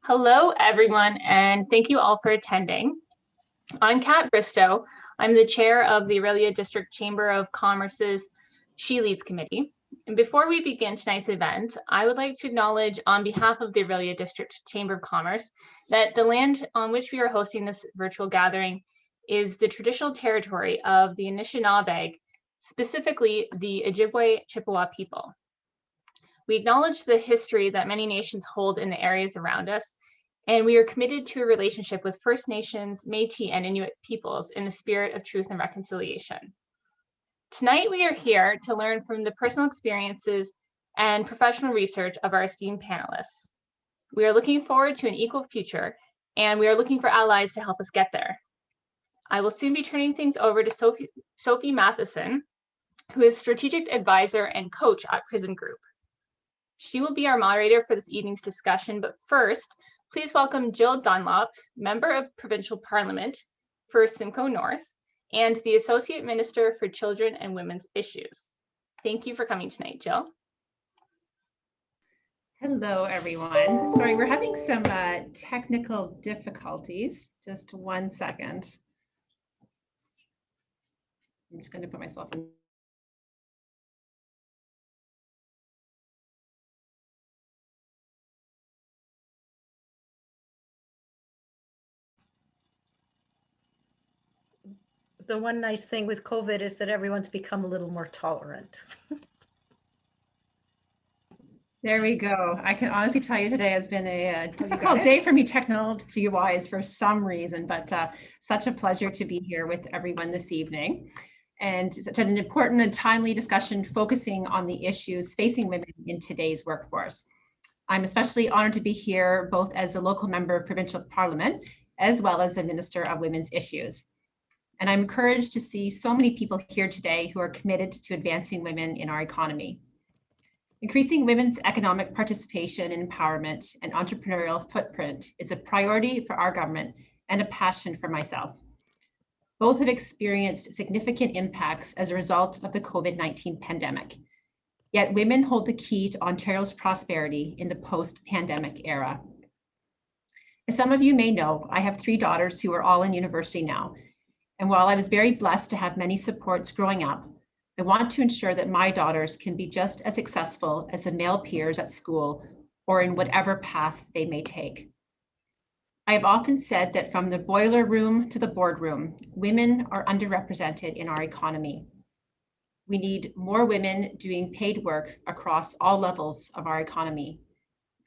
Hello, everyone, and thank you all for attending. I'm Kat Bristow. I'm the chair of the Aurelia District Chamber of Commerce's She Leads Committee. And before we begin tonight's event, I would like to acknowledge on behalf of the Aurelia District Chamber of Commerce that the land on which we are hosting this virtual gathering is the traditional territory of the Anishinaabe, specifically the Ojibwe Chippewa people. We acknowledge the history that many nations hold in the areas around us, and we are committed to a relationship with First Nations, Métis, and Inuit peoples in the spirit of truth and reconciliation. Tonight, we are here to learn from the personal experiences and professional research of our esteemed panelists. We are looking forward to an equal future, and we are looking for allies to help us get there. I will soon be turning things over to Sophie Matheson, who is Strategic Advisor and Coach at Prism Group. She will be our moderator for this evening's discussion, but first, please welcome Jill Dunlop, Member of Provincial Parliament for Simcoe North, and the Associate Minister for Children and Women's Issues. Thank you for coming tonight, Jill. Hello, everyone. Sorry, we're having some technical difficulties. Just 1 second. I'm just going to put myself in. The one nice thing with COVID is that everyone's become a little more tolerant. There we go. I can honestly tell you today has been a difficult day for me technology-wise for some reason, but such a pleasure to be here with everyone this evening. And such an important and timely discussion focusing on the issues facing women in today's workforce. I'm especially honored to be here both as a local member of provincial parliament, as well as a Minister of Women's Issues. And I'm encouraged to see so many people here today who are committed to advancing women in our economy. Increasing women's economic participation and empowerment and entrepreneurial footprint is a priority for our government and a passion for myself. Both have experienced significant impacts as a result of the COVID-19 pandemic. Yet women hold the key to Ontario's prosperity in the post-pandemic era. As some of you may know, I have 3 daughters who are all in university now. And while I was very blessed to have many supports growing up, I want to ensure that my daughters can be just as successful as the male peers at school or in whatever path they may take. I have often said that from the boiler room to the boardroom, women are underrepresented in our economy. We need more women doing paid work across all levels of our economy.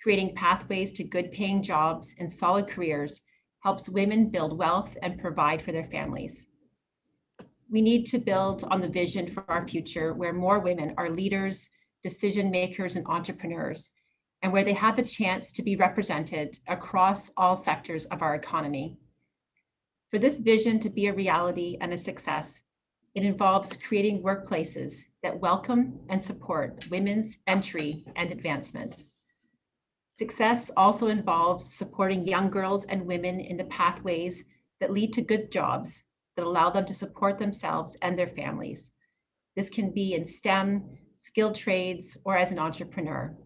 Creating pathways to good paying jobs and solid careers helps women build wealth and provide for their families. We need to build on the vision for our future where more women are leaders, decision makers, and entrepreneurs, and where they have the chance to be represented across all sectors of our economy. For this vision to be a reality and a success, it involves creating workplaces that welcome and support women's entry and advancement. Success also involves supporting young girls and women in the pathways that lead to good jobs that allow them to support themselves and their families. This can be in STEM, skilled trades, or as an entrepreneur.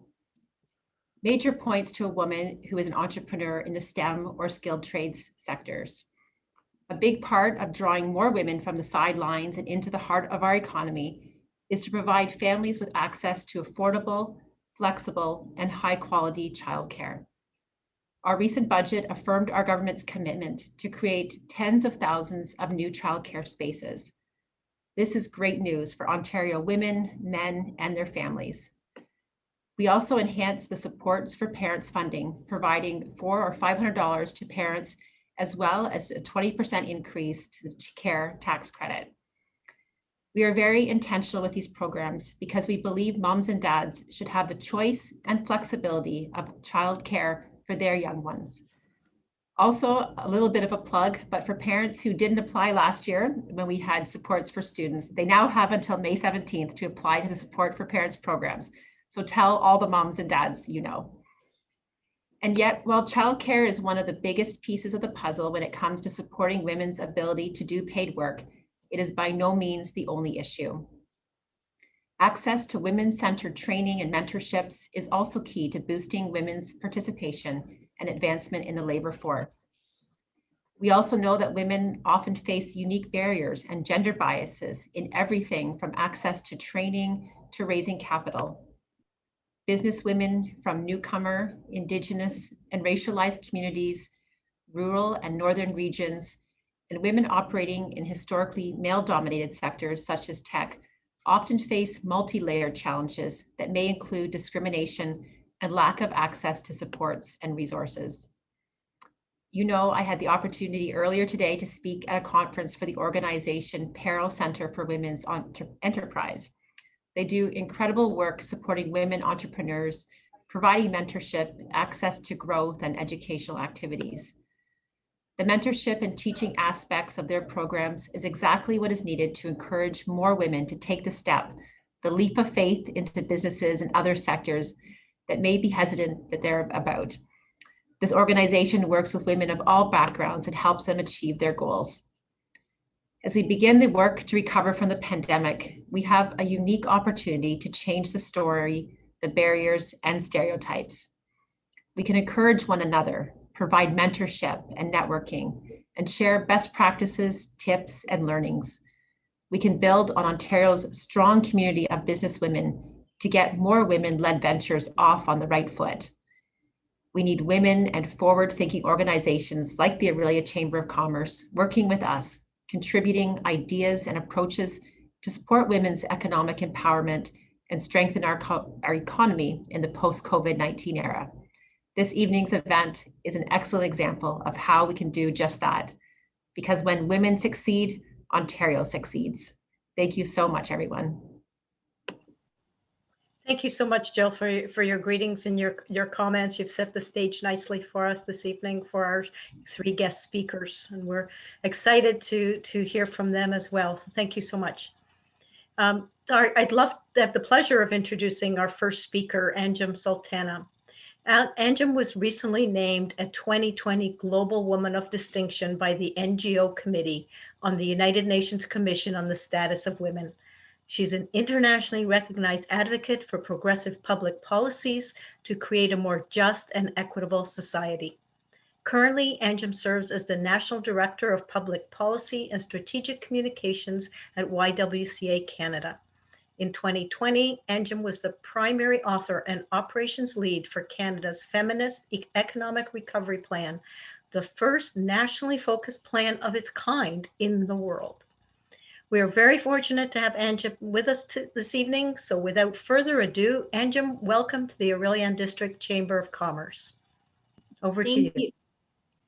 Major points to a woman who is an entrepreneur in the STEM or skilled trades sectors. A big part of drawing more women from the sidelines and into the heart of our economy is to provide families with access to affordable, flexible, and high-quality childcare. Our recent budget affirmed our government's commitment to create tens of thousands of new childcare spaces. This is great news for Ontario women, men, and their families. We also enhanced the supports for parents funding, providing $400 or $500 to parents, as well as a 20% increase to the care tax credit. We are very intentional with these programs because we believe moms and dads should have the choice and flexibility of childcare for their young ones. Also, a little bit of a plug, but for parents who didn't apply last year when we had supports for students, they now have until May 17th to apply to the Support for Parents programs. So tell all the moms and dads you know. And yet, while childcare is one of the biggest pieces of the puzzle when it comes to supporting women's ability to do paid work, it is by no means the only issue. Access to women-centered training and mentorships is also key to boosting women's participation and advancement in the labor force. We also know that women often face unique barriers and gender biases in everything from access to training to raising capital. Business women from newcomer, Indigenous, and racialized communities, rural and northern regions, and women operating in historically male-dominated sectors such as tech often face multi-layered challenges that may include discrimination and lack of access to supports and resources. You know, I had the opportunity earlier today to speak at a conference for the organization Perro Center for Women's Enterprise. They do incredible work supporting women entrepreneurs, providing mentorship, access to growth, and educational activities. The mentorship and teaching aspects of their programs is exactly what is needed to encourage more women to take the step, the leap of faith into businesses and other sectors that may be hesitant that they're about. This organization works with women of all backgrounds and helps them achieve their goals. As we begin the work to recover from the pandemic, we have a unique opportunity to change the story, the barriers, and stereotypes. We can encourage one another, provide mentorship and networking, and share best practices, tips, and learnings. We can build on Ontario's strong community of businesswomen to get more women-led ventures off on the right foot. We need women and forward-thinking organizations like the Aurelia Chamber of Commerce working with us, contributing ideas and approaches to support women's economic empowerment and strengthen our economy in the post-COVID-19 era. This evening's event is an excellent example of how we can do just that, because when women succeed, Ontario succeeds. Thank you so much, everyone. Thank you so much, Jill, for your greetings and your comments. You've set the stage nicely for us this evening for our 3 guest speakers, and we're excited to hear from them as well. So thank you so much. I'd love to have the pleasure of introducing our first speaker, Anjum Sultana. Anjum was recently named a 2020 Global Woman of Distinction by the NGO Committee on the United Nations Commission on the Status of Women. She's an internationally recognized advocate for progressive public policies to create a more just and equitable society. Currently, Anjum serves as the National Director of Public Policy and Strategic Communications at YWCA Canada. In 2020, Anjum was the primary author and operations lead for Canada's Feminist Economic Recovery Plan, the first nationally focused plan of its kind in the world. We are very fortunate to have Anjum with us this evening. So without further ado, Anjum, welcome to the Aurelian District Chamber of Commerce. Over to you.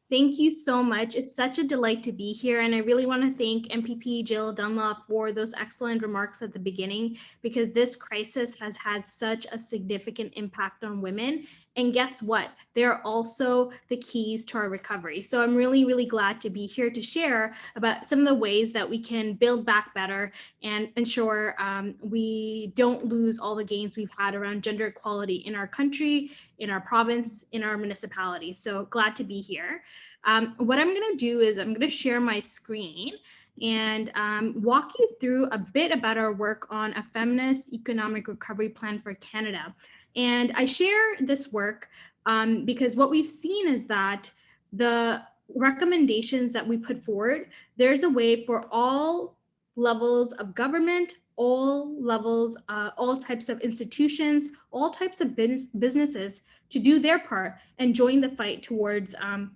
Thank you so much. It's such a delight to be here. And I really want to thank MPP Jill Dunlop for those excellent remarks at the beginning, because this crisis has had such a significant impact on women. And guess what? They're also the keys to our recovery. So I'm really, really glad to be here to share about some of the ways that we can build back better and ensure we don't lose all the gains we've had around gender equality in our country, in our province, in our municipality. So glad to be here. What I'm going to do is I'm going to share my screen and walk you through a bit about our work on a feminist economic recovery plan for Canada. And I share this work because what we've seen is that the recommendations that we put forward, there's a way for all levels of government, all levels, all types of institutions, all types of businesses to do their part and join the fight towards a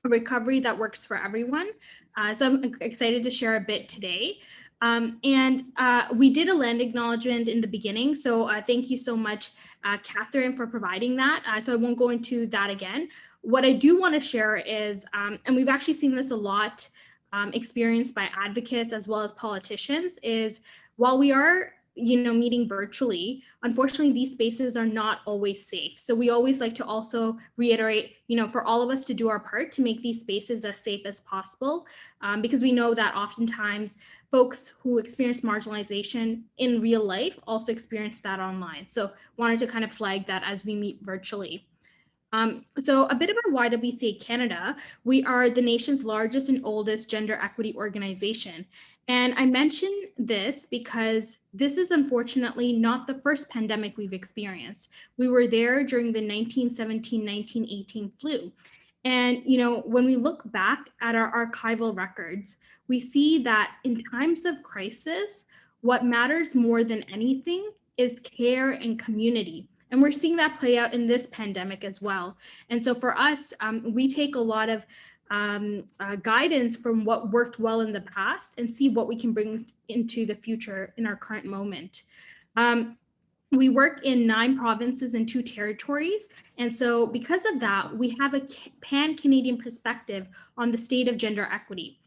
recovery that works for everyone. So I'm excited to share a bit today. We did a land acknowledgement in the beginning. So thank you so much, Catherine, for providing that. So I won't go into that again. What I do want to share is, and we've actually seen this a lot experienced by advocates as well as politicians, is while we are meeting virtually, unfortunately, these spaces are not always safe. So we always like to also reiterate, for all of us to do our part to make these spaces as safe as possible, because we know that oftentimes folks who experience marginalization in real life also experience that online. So wanted to kind of flag that as we meet virtually. So a bit about YWCA Canada. We are the nation's largest and oldest gender equity organization. And I mention this because this is unfortunately not the first pandemic we've experienced. We were there during the 1917-1918 flu. And, when we look back at our archival records, we see that in times of crisis, what matters more than anything is care and community. And we're seeing that play out in this pandemic as well. And so for us, we take a lot of guidance from what worked well in the past and see what we can bring into the future in our current moment. We work in 9 provinces and 2 territories. And so because of that, we have a pan-Canadian perspective on the state of gender equity.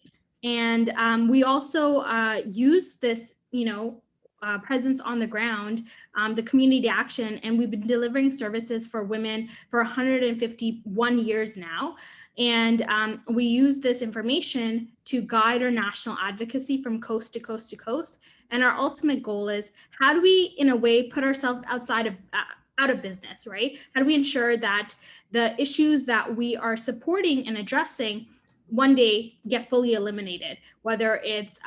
And we also use this, presence on the ground, the community action, and we've been delivering services for women for 151 years now. And we use this information to guide our national advocacy from coast to coast to coast. And our ultimate goal is, how do we, in a way, put ourselves out of business, right? How do we ensure that the issues that we are supporting and addressing one day get fully eliminated, whether it's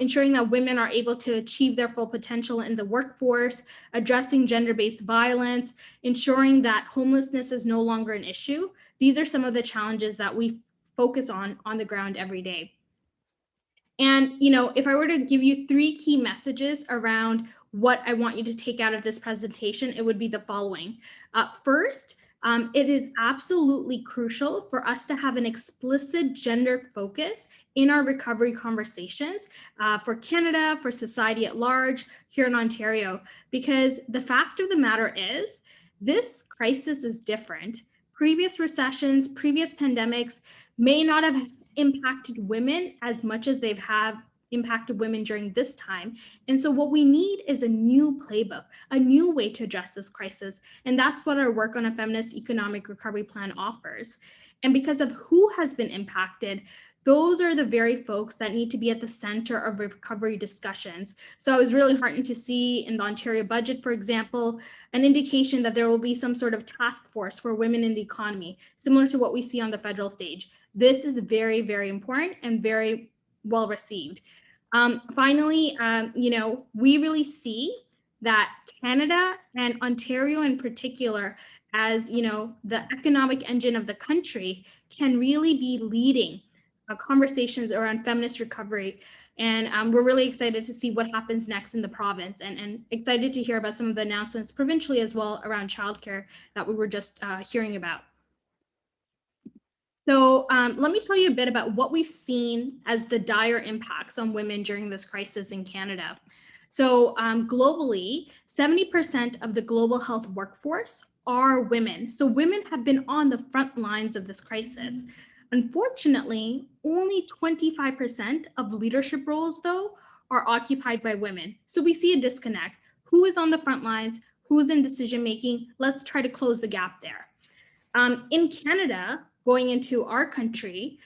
ensuring that women are able to achieve their full potential in the workforce, addressing gender-based violence, ensuring that homelessness is no longer an issue. These are some of the challenges that we focus on the ground every day. And if I were to give you 3 key messages around what I want you to take out of this presentation, it would be the following. First, it is absolutely crucial for us to have an explicit gender focus in our recovery conversations for Canada, for society at large, here in Ontario, because the fact of the matter is, this crisis is different. Previous recessions, previous pandemics may not have impacted women as much as they've impacted women during this time. And so what we need is a new playbook, a new way to address this crisis. And that's what our work on a feminist economic recovery plan offers. And because of who has been impacted, those are the very folks that need to be at the center of recovery discussions. So I was really heartened to see in the Ontario budget, for example, an indication that there will be some sort of task force for women in the economy, similar to what we see on the federal stage. This is very, very important and very well received. Finally, we really see that Canada and Ontario in particular, as the economic engine of the country, can really be leading conversations around feminist recovery. And we're really excited to see what happens next in the province, and excited to hear about some of the announcements provincially as well around childcare that we were just hearing about. So let me tell you a bit about what we've seen as the dire impacts on women during this crisis in Canada. So globally, 70% of the global health workforce are women. So women have been on the front lines of this crisis. Unfortunately, only 25% of leadership roles, though, are occupied by women. So we see a disconnect. Who is on the front lines? Who is in decision making? Let's try to close the gap there. In Canada, going into our country,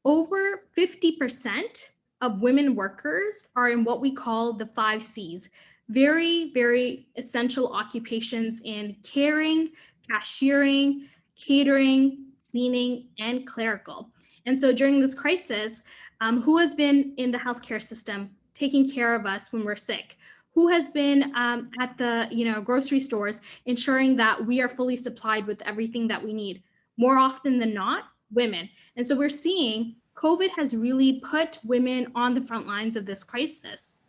over 50% of women workers are in what we call the 5 Cs, very, very essential occupations in caring, cashiering, catering, cleaning, and clerical. And so during this crisis, who has been in the healthcare system taking care of us when we're sick? Who has been at the grocery stores ensuring that we are fully supplied with everything that we need? More often than not, women. And so we're seeing COVID has really put women on the front lines of this crisis.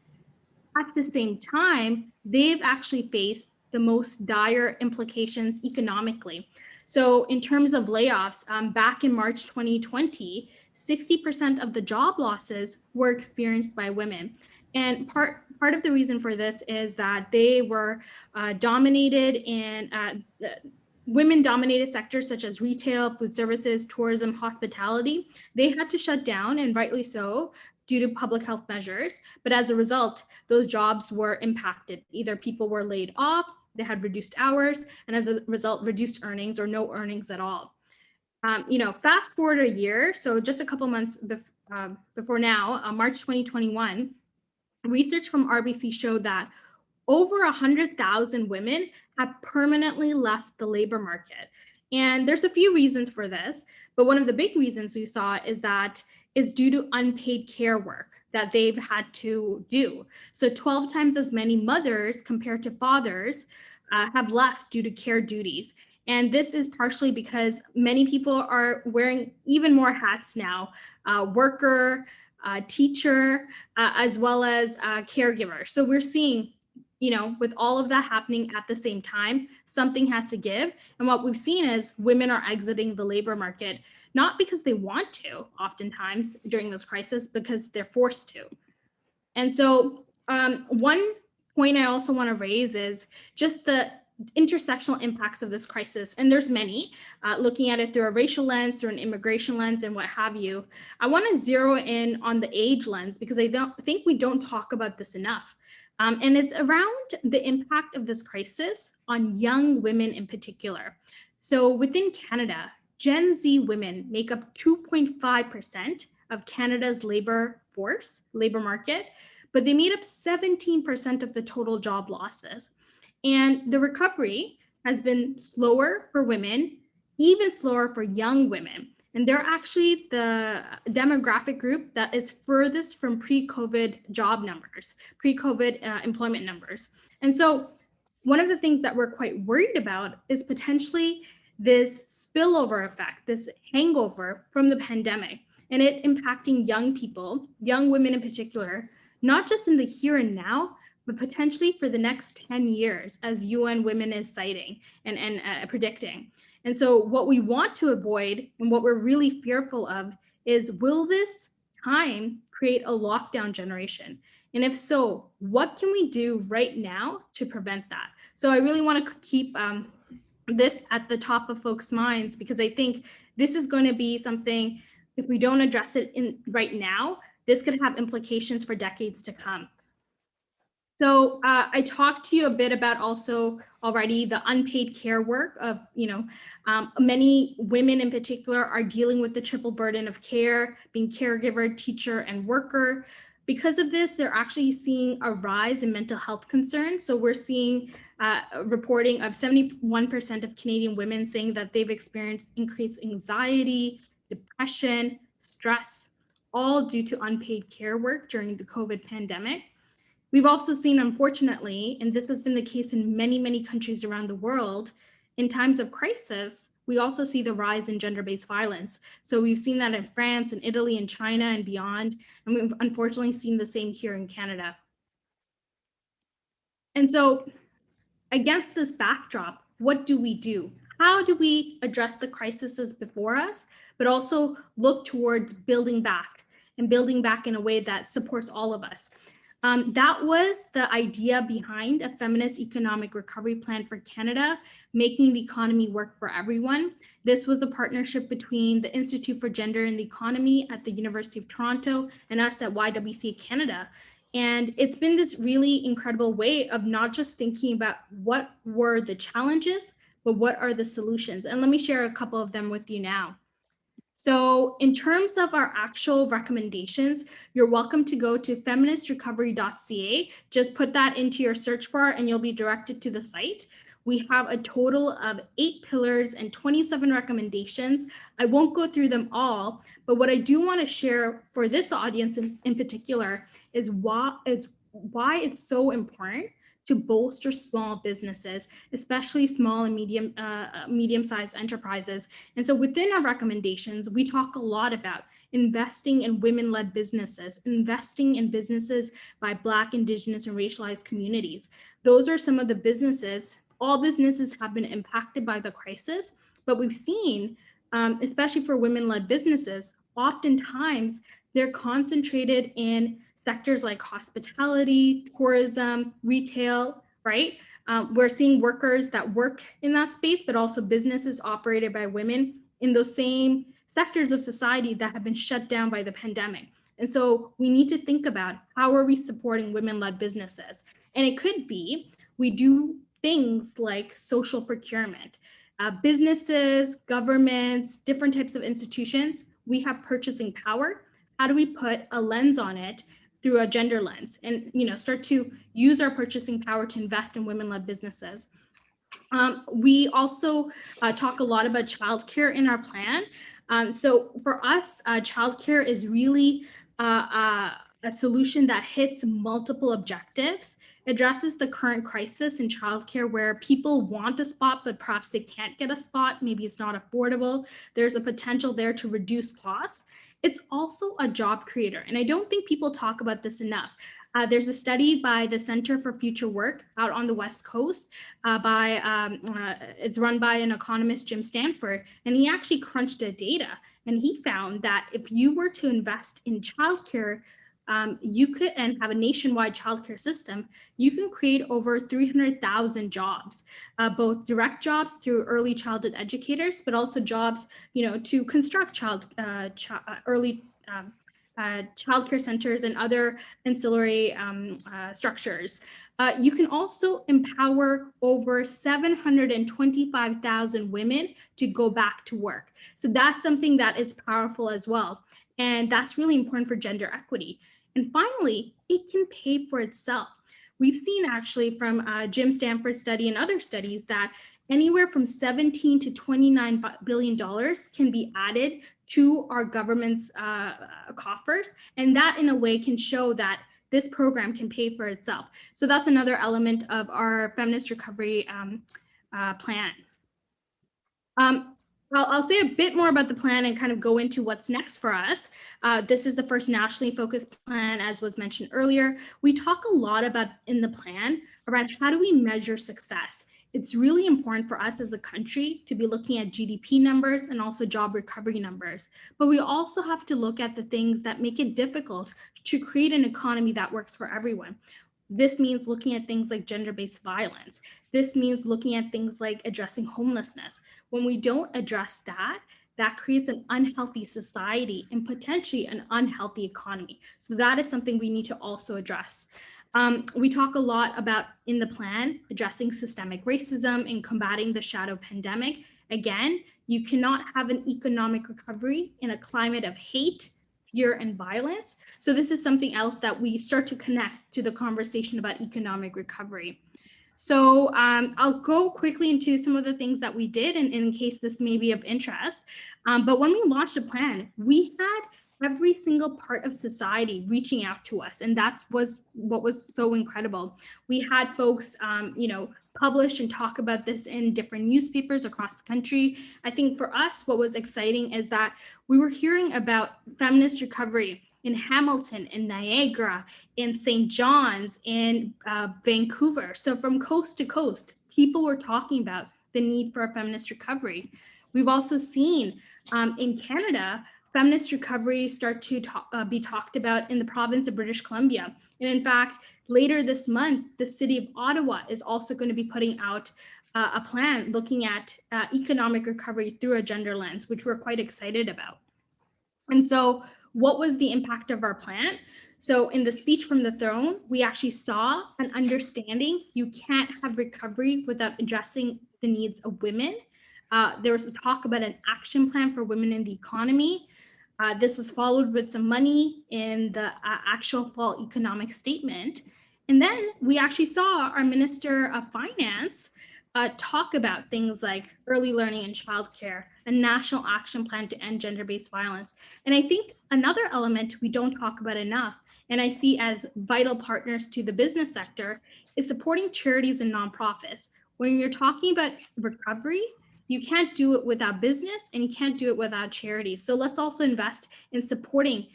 At the same time, they've actually faced the most dire implications economically. So in terms of layoffs, back in March 2020, 60% of the job losses were experienced by women. And part of the reason for this is that they were dominated in women-dominated sectors such as retail, food services, tourism, hospitality. They had to shut down, and rightly so, due to public health measures. But as a result, those jobs were impacted. Either people were laid off, they had reduced hours, and as a result, reduced earnings or no earnings at all. Fast forward a year, so just a couple months before now, March 2021, research from RBC showed that over 100,000 women have permanently left the labor market. And there's a few reasons for this, but one of the big reasons we saw is that it's due to unpaid care work that they've had to do. So 12 times as many mothers compared to fathers have left due to care duties. And this is partially because many people are wearing even more hats now, worker, teacher, as well as caregiver. So we're seeing, with all of that happening at the same time, something has to give. And what we've seen is women are exiting the labor market, not because they want to, oftentimes during this crisis, because they're forced to. And so one point I also want to raise is just the intersectional impacts of this crisis. And there's many, looking at it through a racial lens, through an immigration lens, and what have you. I want to zero in on the age lens because I think we don't talk about this enough. And it's around the impact of this crisis on young women in particular. So within Canada, Gen Z women make up 2.5% of Canada's labor market, but they made up 17% of the total job losses. And the recovery has been slower for women, even slower for young women. And they're actually the demographic group that is furthest from pre-COVID job numbers, pre-COVID employment numbers. And so one of the things that we're quite worried about is potentially this spillover effect, this hangover from the pandemic, and it impacting young people, young women in particular, not just in the here and now, but potentially for the next 10 years, as UN Women is citing and predicting. And so what we want to avoid and what we're really fearful of is, will this time create a lockdown generation? And if so, what can we do right now to prevent that? So I really want to keep this at the top of folks' minds, because I think this is going to be something, if we don't address it right now, this could have implications for decades to come. So I talked to you a bit about also already the unpaid care work of, many women in particular are dealing with the triple burden of care, being caregiver, teacher, and worker. Because of this, they're actually seeing a rise in mental health concerns. So we're seeing reporting of 71% of Canadian women saying that they've experienced increased anxiety, depression, stress, all due to unpaid care work during the COVID pandemic. We've also seen, unfortunately, and this has been the case in many, many countries around the world, in times of crisis, we also see the rise in gender-based violence. So we've seen that in France and Italy and China and beyond, and we've unfortunately seen the same here in Canada. And so against this backdrop, what do we do? How do we address the crises before us, but also look towards building back and building back in a way that supports all of us? That was the idea behind a feminist economic recovery plan for Canada, making the economy work for everyone. This was a partnership between the Institute for Gender and the Economy at the University of Toronto and us at YWCA Canada. And it's been this really incredible way of not just thinking about what were the challenges, but what are the solutions. And let me share a couple of them with you now. So in terms of our actual recommendations, you're welcome to go to feministrecovery.ca. Just put that into your search bar and you'll be directed to the site. We have a total of 8 pillars and 27 recommendations. I won't go through them all, but what I do want to share for this audience in particular is why it's so important to bolster small businesses, especially small and medium-sized enterprises. And so within our recommendations, we talk a lot about investing in women-led businesses, investing in businesses by Black, Indigenous, and racialized communities. Those are some of the businesses. All businesses have been impacted by the crisis, but we've seen, especially for women-led businesses, oftentimes they're concentrated in sectors like hospitality, tourism, retail, right? We're seeing workers that work in that space, but also businesses operated by women in those same sectors of society that have been shut down by the pandemic. And so we need to think about, how are we supporting women-led businesses? And it could be, we do things like social procurement. Businesses, governments, different types of institutions, we have purchasing power. How do we put a lens on it through a gender lens and start to use our purchasing power to invest in women-led businesses? We also talk a lot about childcare in our plan. So for us, childcare is really a solution that hits multiple objectives, addresses the current crisis in childcare where people want a spot, but perhaps they can't get a spot. Maybe it's not affordable. There's a potential there to reduce costs. It's also a job creator. And I don't think people talk about this enough. There's a study by the Center for Future Work out on the West Coast it's run by an economist, Jim Stanford, and he actually crunched the data, and he found that if you were to invest in childcare, you could, and have a nationwide childcare system, you can create over 300,000 jobs, both direct jobs through early childhood educators, but also jobs, to construct early childcare centers and other ancillary structures. You can also empower over 725,000 women to go back to work. So that's something that is powerful as well. And that's really important for gender equity. And finally, it can pay for itself. We've seen actually from Jim Stanford's study and other studies that anywhere from $17 to $29 billion can be added to our government's coffers. And that in a way can show that this program can pay for itself. So that's another element of our feminist recovery plan. I'll say a bit more about the plan and kind of go into what's next for us. This is the first nationally focused plan, as was mentioned earlier. We talk a lot about in the plan around how do we measure success. It's really important for us as a country to be looking at GDP numbers and also job recovery numbers. But we also have to look at the things that make it difficult to create an economy that works for everyone. This means looking at things like gender-based violence. This means looking at things like addressing homelessness. When we don't address that, that creates an unhealthy society and potentially an unhealthy economy. So that is something we need to also address. We talk a lot about in the plan addressing systemic racism and combating the shadow pandemic. Again, you cannot have an economic recovery in a climate of hate, fear, and violence. So this is something else that we start to connect to the conversation about economic recovery. So I'll go quickly into some of the things that we did in case this may be of interest. But when we launched the plan, we had every single part of society reaching out to us. And that was what was so incredible. We had folks, publish and talk about this in different newspapers across the country. I think for us, what was exciting is that we were hearing about feminist recovery in Hamilton, in Niagara, in St. John's, in Vancouver. So from coast to coast, people were talking about the need for a feminist recovery. We've also seen in Canada, feminist recovery start to be talked about in the province of British Columbia. And in fact, later this month, the city of Ottawa is also going to be putting out a plan looking at economic recovery through a gender lens, which we're quite excited about. And so what was the impact of our plan? So in the speech from the throne, we actually saw an understanding you can't have recovery without addressing the needs of women. There was a talk about an action plan for women in the economy. This was followed with some money in the actual fall economic statement. And then we actually saw our Minister of Finance talk about things like early learning and childcare, a national action plan to end gender-based violence. And I think another element we don't talk about enough, and I see as vital partners to the business sector, is supporting charities and nonprofits. When you're talking about recovery, you can't do it without business and you can't do it without charities. So let's also invest in supporting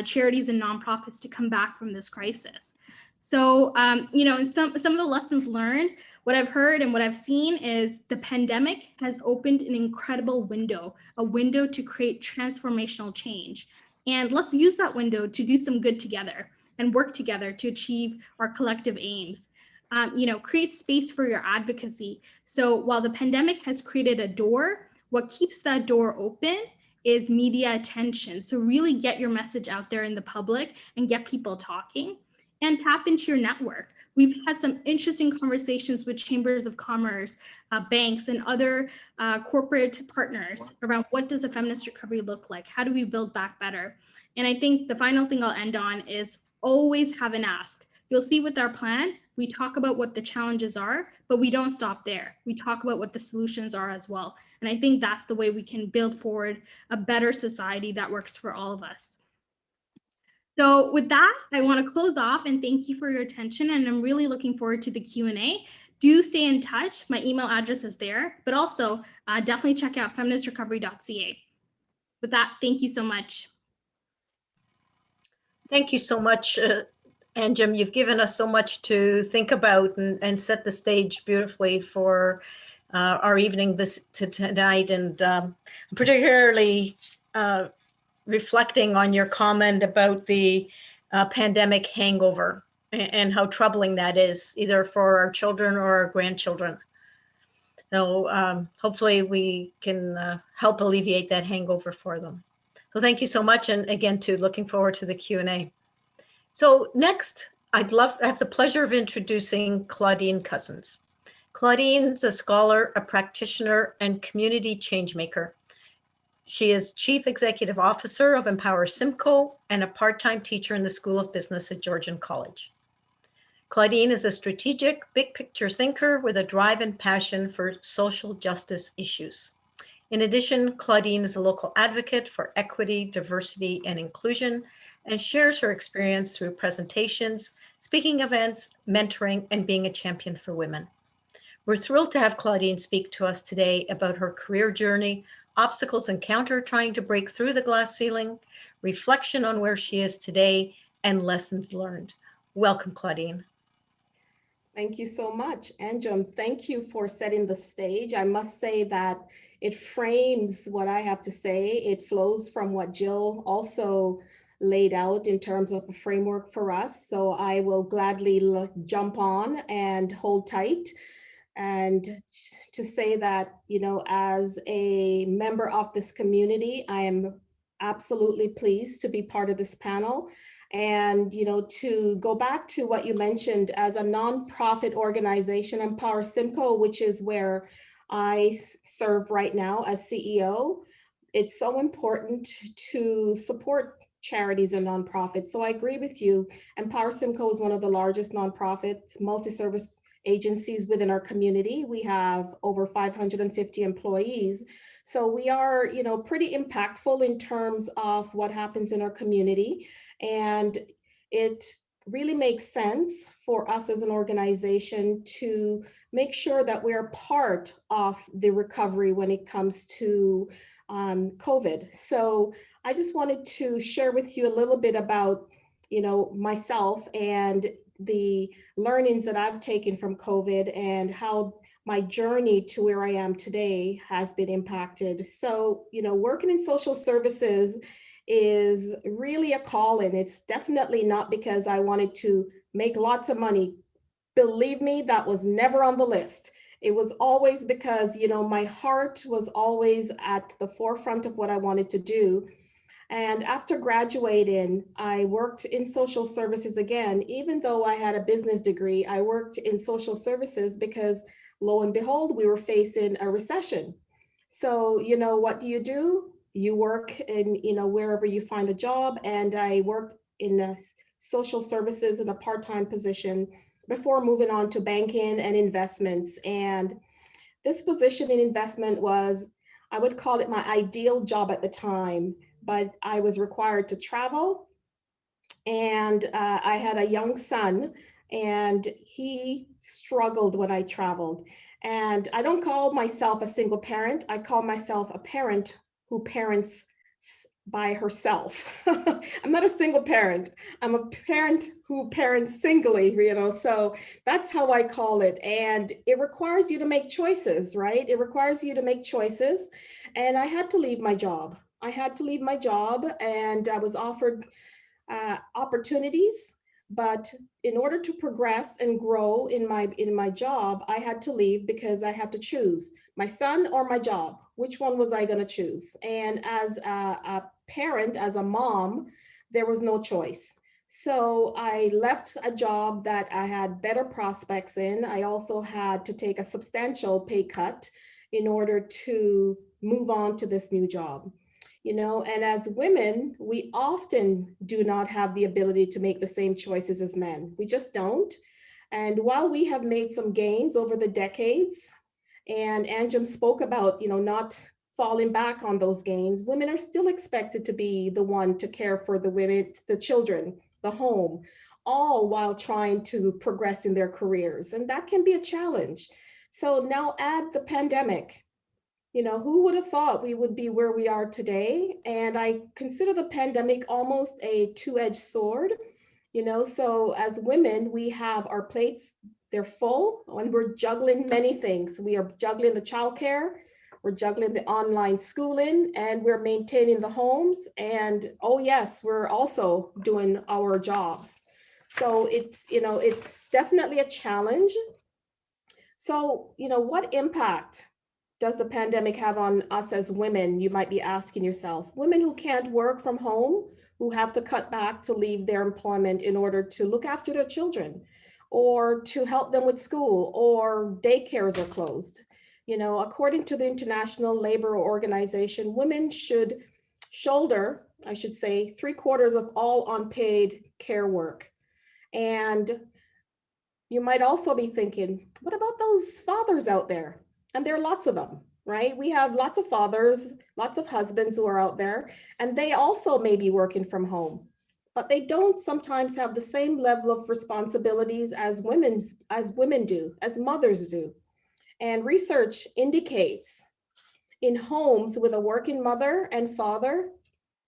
charities and nonprofits to come back from this crisis. So, in some of the lessons learned, what I've heard and what I've seen is the pandemic has opened an incredible window, a window to create transformational change. And let's use that window to do some good together and work together to achieve our collective aims. Create space for your advocacy. So while the pandemic has created a door, what keeps that door open is media attention. So really get your message out there in the public and get people talking and tap into your network. We've had some interesting conversations with chambers of commerce, banks, and other corporate partners around what does a feminist recovery look like? How do we build back better? And I think the final thing I'll end on is always have an ask. You'll see with our plan, We talk about what the challenges are, but we don't stop there. We talk about what the solutions are as well. And I think that's the way we can build forward a better society that works for all of us. So with that, I want to close off and thank you for your attention. And I'm really looking forward to the Q&A. Do stay in touch. My email address is there, but also definitely check out feministrecovery.ca. With that, thank you so much. Thank you so much, Anjum. You've given us so much to think about and set the stage beautifully for our evening tonight. And particularly reflecting on your comment about the pandemic hangover and how troubling that is, either for our children or our grandchildren. So hopefully we can help alleviate that hangover for them. So thank you so much. And again, too, looking forward to the Q&A. So next, I have the pleasure of introducing Claudine Cousins. Claudine's a scholar, a practitioner, and community changemaker. She is Chief Executive Officer of Empower Simcoe and a part-time teacher in the School of Business at Georgian College. Claudine is a strategic, big picture thinker with a drive and passion for social justice issues. In addition, Claudine is a local advocate for equity, diversity, and inclusion, and shares her experience through presentations, speaking events, mentoring, and being a champion for women. We're thrilled to have Claudine speak to us today about her career journey, obstacles encountered trying to break through the glass ceiling, reflection on where she is today, and lessons learned. Welcome, Claudine. Thank you so much, Anjum. Thank you for setting the stage. I must say that it frames what I have to say. It flows from what Jill also laid out in terms of a framework for us. So I will gladly jump on and hold tight. And to say that, you know, as a member of this community, I am absolutely pleased to be part of this panel. And, you know, to go back to what you mentioned, as a nonprofit organization, Empower Simcoe, which is where I serve right now as CEO, it's so important to support charities and nonprofits. So I agree with you. Empower Simcoe is one of the largest nonprofits, multi-service agencies within our community. We have over 550 employees. So we are, you know, pretty impactful in terms of what happens in our community. And it really makes sense for us as an organization to make sure that we're part of the recovery when it comes to COVID. So I just wanted to share with you a little bit about, you know, myself and the learnings that I've taken from COVID and how my journey to where I am today has been impacted. So, you know, working in social services is really a calling. It's definitely not because I wanted to make lots of money. Believe me, that was never on the list. It was always because, you know, my heart was always at the forefront of what I wanted to do. And after graduating, I worked in social services again. Even though I had a business degree, I worked in social services because lo and behold, we were facing a recession. So, you know, what do? You work in, you know, wherever you find a job. And I worked in social services in a part-time position before moving on to banking and investments. And this position in investment was, I would call it my ideal job at the time, but I was required to travel. And I had a young son and he struggled when I traveled. And I don't call myself a single parent. I call myself a parent who parents by herself. I'm not a single parent. I'm a parent who parents singly, you know, so that's how I call it. And it requires you to make choices, right? It requires you to make choices. And I had to leave my job. I had to leave my job and I was offered opportunities, but in order to progress and grow in my job, I had to leave because I had to choose my son or my job. Which one was I going to choose? And as a parent, as a mom, there was no choice. So I left a job that I had better prospects in. I also had to take a substantial pay cut in order to move on to this new job. You know, and as women, we often do not have the ability to make the same choices as men. We just don't. And while we have made some gains over the decades, and Anjum spoke about, not falling back on those gains, women are still expected to be the one to care for the women, the children, the home, all while trying to progress in their careers. And that can be a challenge. So now add the pandemic. Who would have thought we would be where we are today? And I consider the pandemic almost a two-edged sword. So as women, we have our plates, they're full, and we're juggling many things. We are juggling the childcare, we're juggling the online schooling, and we're maintaining the homes. And oh yes, we're also doing our jobs. So it's definitely a challenge. So, what impact does the pandemic have on us as women? You might be asking yourself. Women who can't work from home, who have to cut back to leave their employment in order to look after their children or to help them with school, or daycares are closed. According to the International Labor Organization, women should shoulder, I should say, 3/4 of all unpaid care work. And you might also be thinking, what about those fathers out there? And there are lots of them, right? We have lots of fathers, lots of husbands who are out there, and they also may be working from home, but they don't sometimes have the same level of responsibilities as women do, as mothers do. And research indicates in homes with a working mother and father,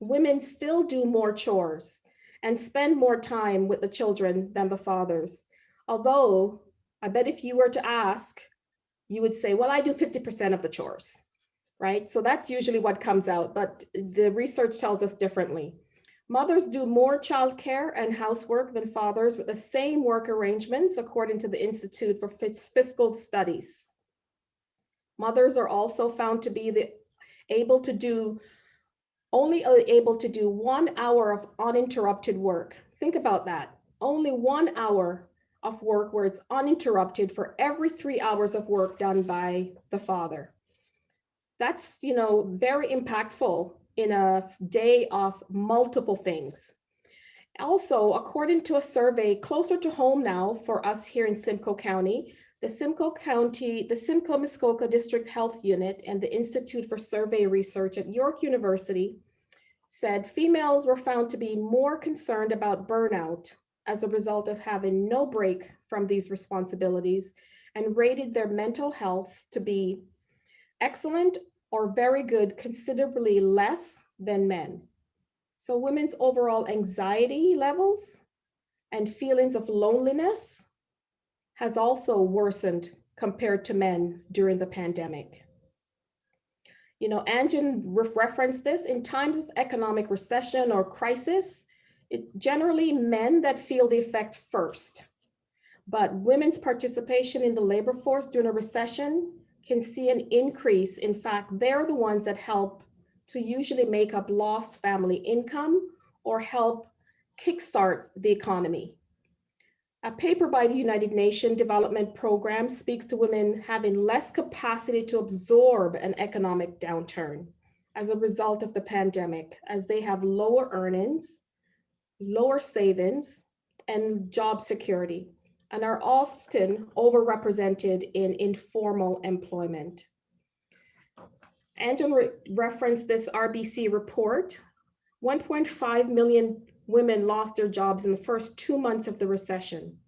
women still do more chores and spend more time with the children than the fathers. Although I bet if you were to ask, you would say, well, I do 50% of the chores, right? So that's usually what comes out, but the research tells us differently. Mothers do more childcare and housework than fathers with the same work arrangements, according to the Institute for Fiscal Studies. Mothers are also found to be only able to do 1 hour of uninterrupted work. Think about that. Only 1 hour of work where it's uninterrupted for every 3 hours of work done by the father. That's, very impactful in a day of multiple things. Also, according to a survey closer to home now for us here in Simcoe County, the Simcoe Muskoka District Health Unit and the Institute for Survey Research at York University said females were found to be more concerned about burnout as a result of having no break from these responsibilities, and rated their mental health to be excellent or very good, considerably less than men. So women's overall anxiety levels and feelings of loneliness has also worsened compared to men during the pandemic. Anjum referenced this. In times of economic recession or crisis, it's generally men that feel the effect first. But women's participation in the labor force during a recession can see an increase. In fact, they're the ones that help to usually make up lost family income or help kickstart the economy. A paper by the United Nations Development Program speaks to women having less capacity to absorb an economic downturn as a result of the pandemic, as they have lower earnings, lower savings, and job security, and are often overrepresented in informal employment. Anjum referenced this RBC report. 1.5 million women lost their jobs in the first 2 months of the recession.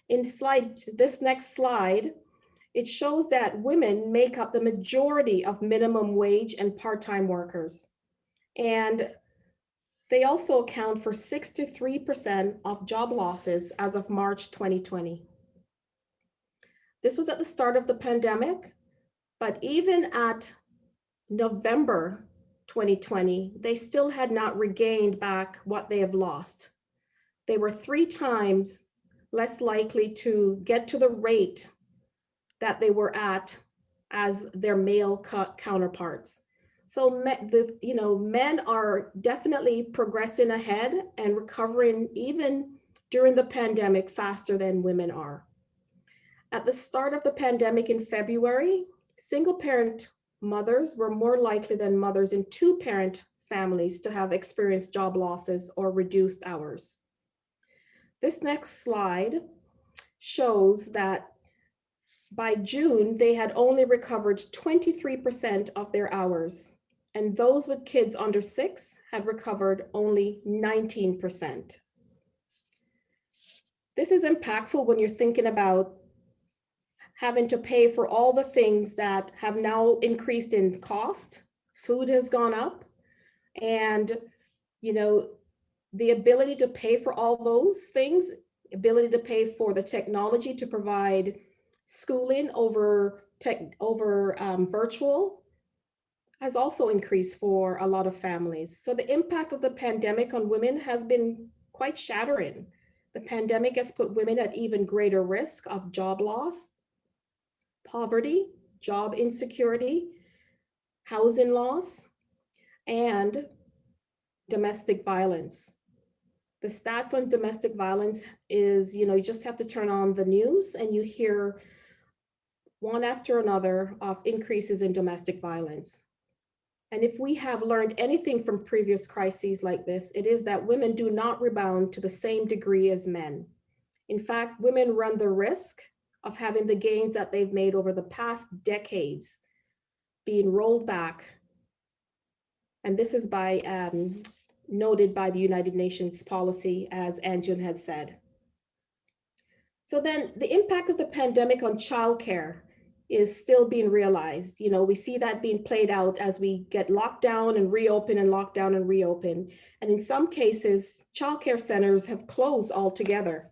In this next slide, it shows that women make up the majority of minimum wage and part-time workers. And they also account for 63% of job losses as of March 2020. This was at the start of the pandemic, but even at November 2020, they still had not regained back what they have lost. They were 3 times less likely to get to the rate that they were at as their male counterparts. So men are definitely progressing ahead and recovering even during the pandemic faster than women are. At the start of the pandemic in February, single parent mothers were more likely than mothers in 2-parent families to have experienced job losses or reduced hours. This next slide shows that by June, they had only recovered 23% of their hours, and those with kids under 6 had recovered only 19%. This is impactful when you're thinking about having to pay for all the things that have now increased in cost. Food has gone up, and the ability to pay for all those things, ability to pay for the technology to provide schooling over virtual has also increased for a lot of families. So the impact of the pandemic on women has been quite shattering. The pandemic has put women at even greater risk of job loss, poverty, job insecurity, housing loss, and domestic violence. The stats on domestic violence is, you just have to turn on the news and you hear one after another of increases in domestic violence. And if we have learned anything from previous crises like this, it is that women do not rebound to the same degree as men. In fact, women run the risk of having the gains that they've made over the past decades being rolled back. And this is noted by the United Nations policy, as Anjum had said. So then the impact of the pandemic on childcare is still being realized. We see that being played out as we get locked down and reopen and locked down and reopen. And in some cases, childcare centers have closed altogether.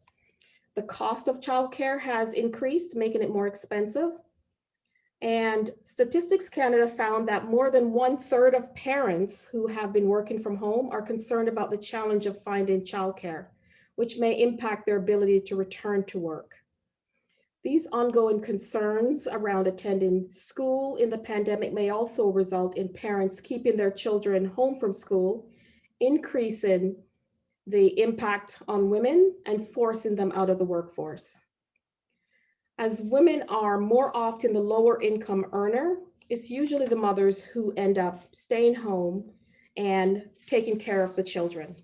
The cost of childcare has increased, making it more expensive. And Statistics Canada found that more than 1/3 of parents who have been working from home are concerned about the challenge of finding childcare, which may impact their ability to return to work. These ongoing concerns around attending school in the pandemic may also result in parents keeping their children home from school, increasing the impact on women and forcing them out of the workforce. As women are more often the lower income earner, it's usually the mothers who end up staying home and taking care of the children.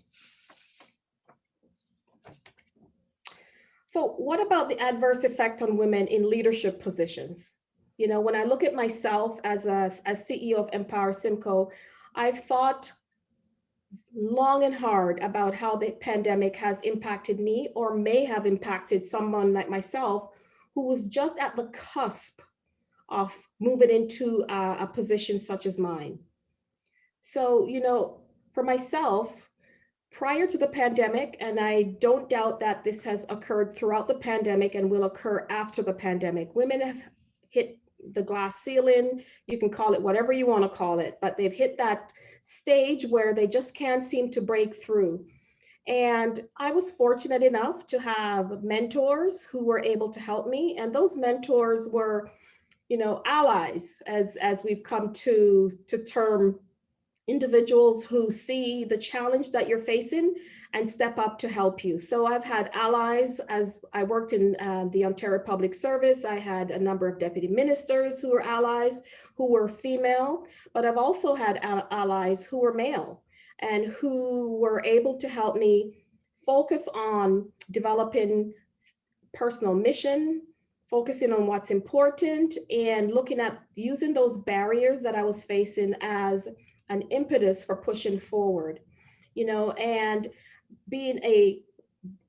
So what about the adverse effect on women in leadership positions? When I look at myself as CEO of Empower Simcoe, I've thought long and hard about how the pandemic has impacted me or may have impacted someone like myself who was just at the cusp of moving into a position such as mine. So, for myself, prior to the pandemic, and I don't doubt that this has occurred throughout the pandemic and will occur after the pandemic, women have hit the glass ceiling. You can call it whatever you want to call it, but they've hit that stage where they just can't seem to break through. And I was fortunate enough to have mentors who were able to help me. And those mentors were, allies, as we've come to term individuals who see the challenge that you're facing and step up to help you. So I've had allies as I worked in the Ontario Public Service. I had a number of deputy ministers who were allies, who were female, but I've also had allies who were male and who were able to help me focus on developing personal mission, focusing on what's important, and looking at using those barriers that I was facing as an impetus for pushing forward, and being a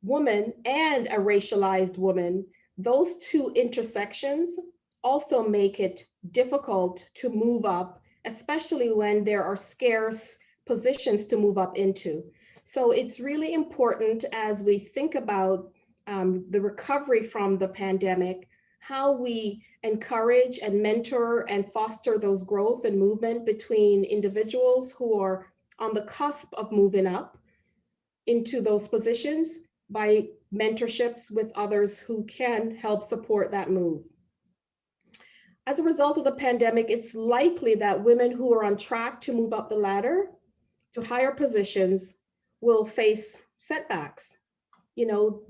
woman and a racialized woman, those two intersections also make it difficult to move up, especially when there are scarce positions to move up into. So it's really important as we think about the recovery from the pandemic, how we encourage and mentor and foster those growth and movement between individuals who are on the cusp of moving up into those positions by mentorships with others who can help support that move. As a result of the pandemic, it's likely that women who are on track to move up the ladder to higher positions will face setbacks,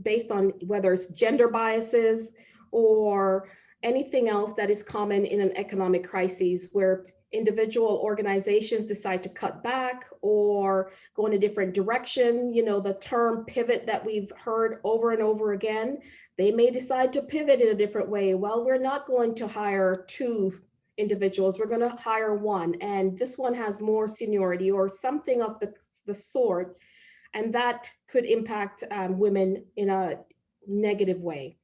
based on whether it's gender biases or anything else that is common in an economic crisis where individual organizations decide to cut back or go in a different direction. The term pivot that we've heard over and over again, They may decide to pivot in a different way. Well, we're not going to hire 2 individuals, we're going to hire 1, and this one has more seniority or something of the sort, and that could impact women in a negative way.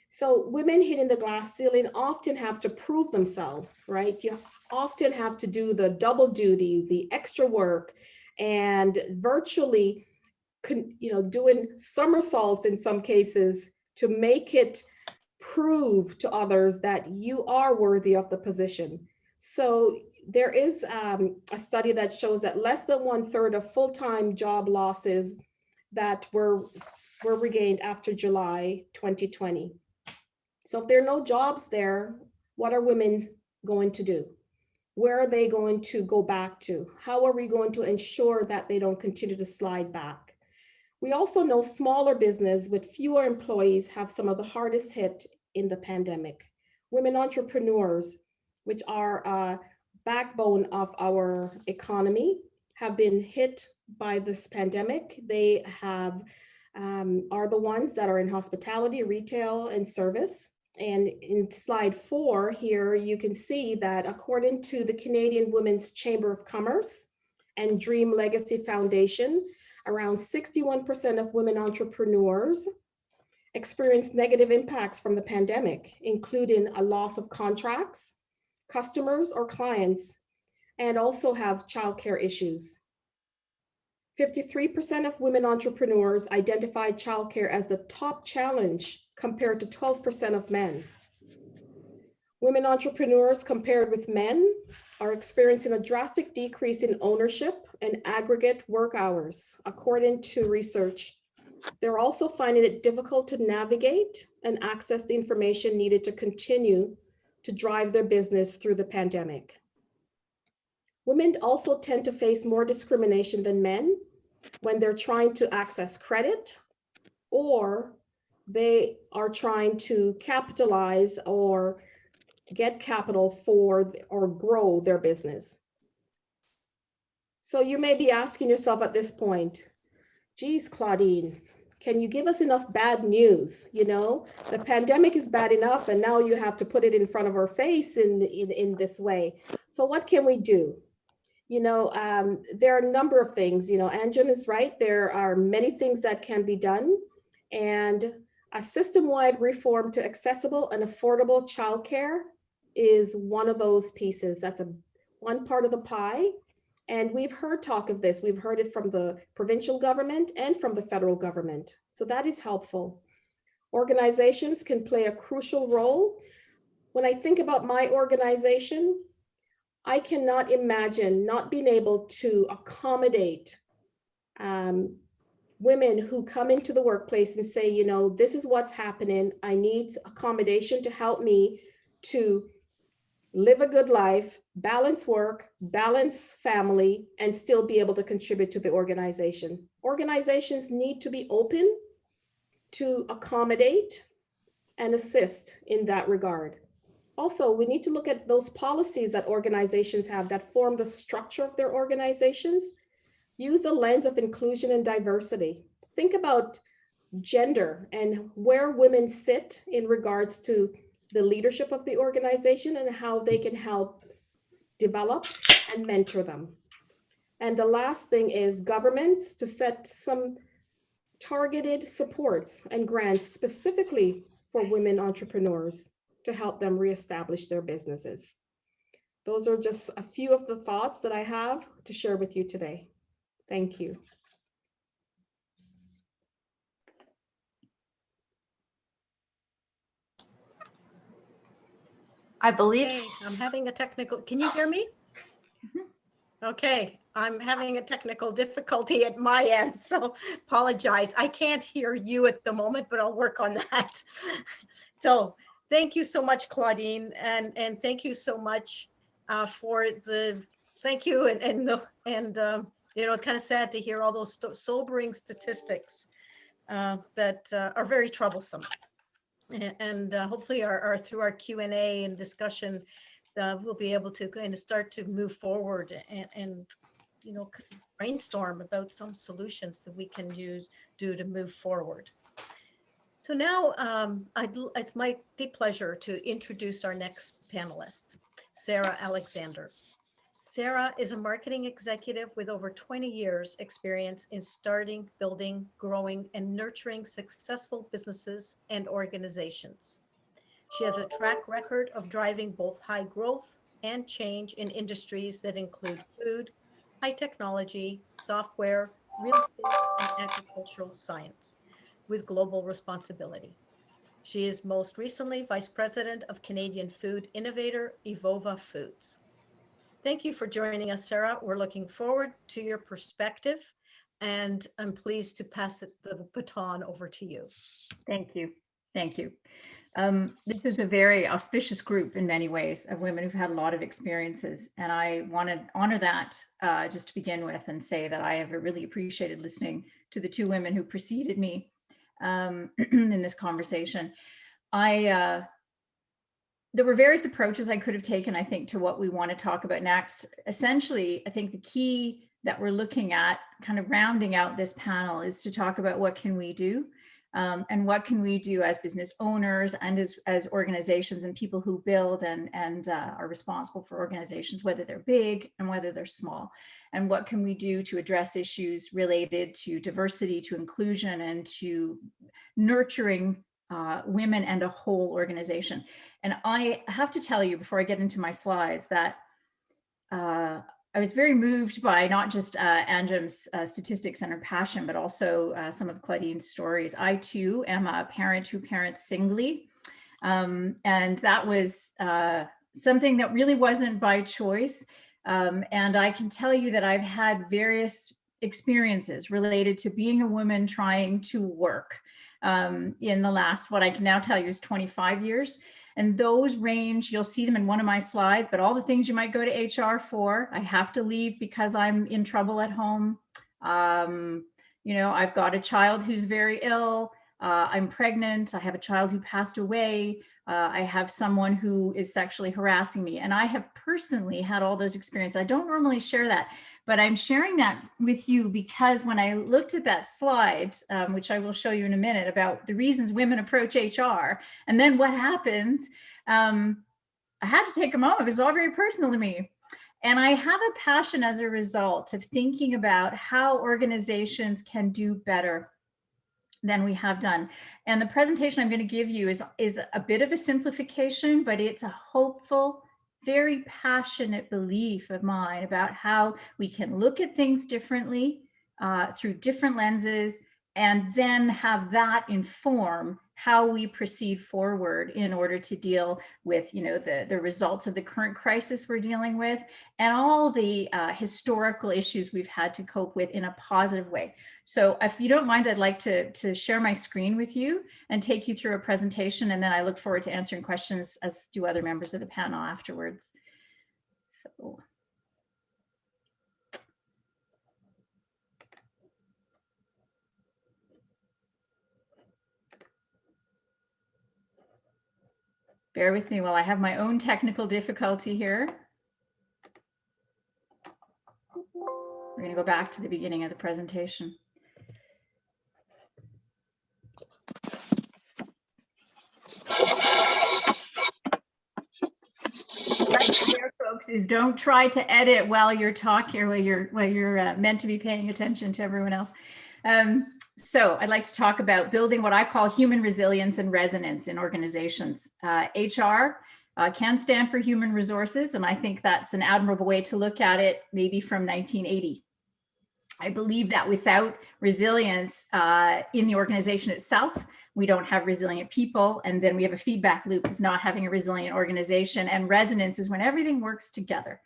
So women hitting the glass ceiling often have to prove themselves, right? You often have to do the double duty, the extra work, and virtually, doing somersaults in some cases to make it prove to others that you are worthy of the position. So there is a study that shows that less than 1/3 of full-time job losses that were regained after July 2020. So if there are no jobs there, what are women going to do? Where are they going to go back to? How are we going to ensure that they don't continue to slide back? We also know smaller business with fewer employees have some of the hardest hit in the pandemic. Women entrepreneurs, which are a backbone of our economy, have been hit by this pandemic. They have are the ones that are in hospitality, retail, and service. And in slide 4 here, you can see that according to the Canadian Women's Chamber of Commerce and Dream Legacy Foundation, around 61% of women entrepreneurs experienced negative impacts from the pandemic, including a loss of contracts, customers or clients, and also have childcare issues. 53% of women entrepreneurs identified childcare as the top challenge compared to 12% of men. Women entrepreneurs compared with men are experiencing a drastic decrease in ownership and aggregate work hours, according to research. They're also finding it difficult to navigate and access the information needed to continue to drive their business through the pandemic. Women also tend to face more discrimination than men when they're trying to access credit, or they are trying to capitalize or get capital for or grow their business. So you may be asking yourself at this point, geez, Claudine, can you give us enough bad news? You know, the pandemic is bad enough, and now you have to put it in front of our face in this way. So what can we do? You know, there are a number of things. You know, Anjum is right. There are many things that can be done, and a system-wide reform to accessible and affordable childcare is one of those pieces. That's one part of the pie. And we've heard talk of this. We've heard it from the provincial government and from the federal government. So that is helpful. Organizations can play a crucial role. When I think about my organization, I cannot imagine not being able to accommodate women who come into the workplace and say, you know, this is what's happening. I need accommodation to help me to live a good life, balance work, balance family, and still be able to contribute to the organization. Organizations need to be open to accommodate and assist in that regard. Also, we need to look at those policies that organizations have that form the structure of their organizations. Use a lens of inclusion and diversity. Think about gender and where women sit in regards to the leadership of the organization and how they can help develop and mentor them. And the last thing is governments to set some targeted supports and grants specifically for women entrepreneurs to help them reestablish their businesses. Those are just a few of the thoughts that I have to share with you today. Thank you. I believe I'm having a technical, can you hear me? Okay, I'm having a technical difficulty at my end, so apologize. I can't hear you at the moment, but I'll work on that. So thank you so much, Claudine, and thank you so much for the, thank you. And you know, it's kind of sad to hear all those sobering statistics that are very troublesome. And hopefully through our Q&A and discussion, we'll be able to kind of start to move forward and you know, brainstorm about some solutions that we can do to move forward. So now it's my deep pleasure to introduce our next panelist, Sara Alexander. Sara is a marketing executive with over 20 years experience in starting, building, growing, and nurturing successful businesses and organizations. She has a track record of driving both high growth and change in industries that include food, high technology, software, real estate, and agricultural science, with global responsibility. She is most recently Vice President of Canadian food innovator Evova Foods. Thank you for joining us, Sara. We're looking forward to your perspective, and I'm pleased to pass the baton over to you. Thank you. Thank you. This is a very auspicious group in many ways of women who've had a lot of experiences. And I want to honor that just to begin with and say that I have really appreciated listening to the two women who preceded me in this conversation. There were various approaches I could have taken, I think, to what we want to talk about next. Essentially, I think the key that we're looking at, kind of rounding out this panel, is to talk about what can we do, and what can we do as business owners and as organizations and people who build and are responsible for organizations, whether they're big and whether they're small. And what can we do to address issues related to diversity, to inclusion, and to nurturing women and a whole organization. And I have to tell you before I get into my slides that I was very moved by not just Anjum's statistics and her passion, but also some of Claudine's stories. I too am a parent who parents singly. And that was something that really wasn't by choice. And I can tell you that I've had various experiences related to being a woman trying to work in the last, what I can now tell you is 25 years. And those range, you'll see them in one of my slides, but all the things you might go to HR for. I have to leave because I'm in trouble at home. You know, I've got a child who's very ill. I'm pregnant. I have a child who passed away. I have someone who is sexually harassing me. And I have personally had all those experiences. I don't normally share that, but I'm sharing that with you because when I looked at that slide, which I will show you in a minute, about the reasons women approach HR and then what happens, I had to take a moment because it's all very personal to me. And I have a passion as a result of thinking about how organizations can do better than we have done. And the presentation I'm going to give you is a bit of a simplification, but it's a hopeful, very passionate belief of mine about how we can look at things differently through different lenses, and then have that inform how we proceed forward in order to deal with, you know, the results of the current crisis we're dealing with and all the historical issues we've had to cope with in a positive way. So if you don't mind, I'd like to share my screen with you and take you through a presentation, and then I look forward to answering questions, as do other members of the panel afterwards. So. Bear with me while I have my own technical difficulty here. We're going to go back to the beginning of the presentation. Here, folks, is don't try to edit while you're talking or while you're meant to be paying attention to everyone else. So I'd like to talk about building what I call human resilience and resonance in organizations. HR can stand for human resources, and I think that's an admirable way to look at it, maybe from 1980. I believe that without resilience in the organization itself, we don't have resilient people, and then we have a feedback loop of not having a resilient organization. And resonance is when everything works together.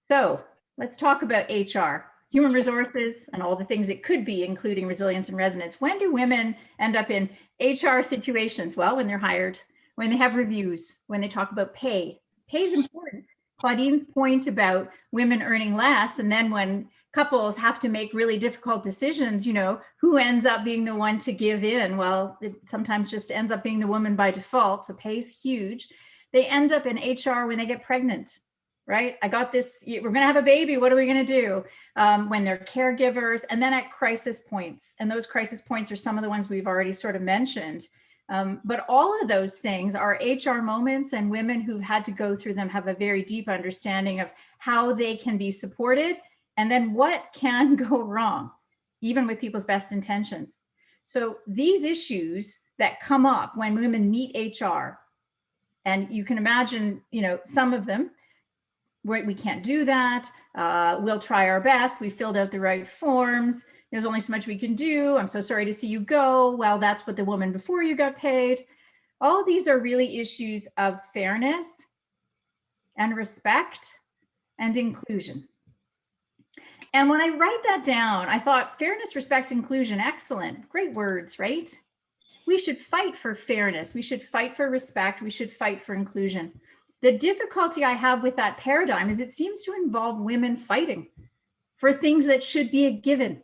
So let's talk about HR, human resources, and all the things it could be, including resilience and resonance. When do women end up in HR situations? Well, when they're hired, when they have reviews, when they talk about pay. Pay is important. Claudine's point about women earning less, and then when couples have to make really difficult decisions, you know, who ends up being the one to give in? Well, it sometimes just ends up being the woman by default, so pay is huge. They end up in HR when they get pregnant, right? I got this, we're going to have a baby. What are we going to do? When they're caregivers, and then at crisis points. And those crisis points are some of the ones we've already sort of mentioned. But all of those things are HR moments, and women who've had to go through them have a very deep understanding of how they can be supported and then what can go wrong, even with people's best intentions. So these issues that come up when women meet HR, and you can imagine, you know, some of them, we can't do that. We'll try our best. We filled out the right forms. There's only so much we can do. I'm so sorry to see you go. Well, that's what the woman before you got paid. All these are really issues of fairness and respect and inclusion. And when I write that down, I thought fairness, respect, inclusion, excellent, great words, right? We should fight for fairness. We should fight for respect. We should fight for inclusion. The difficulty I have with that paradigm is it seems to involve women fighting for things that should be a given.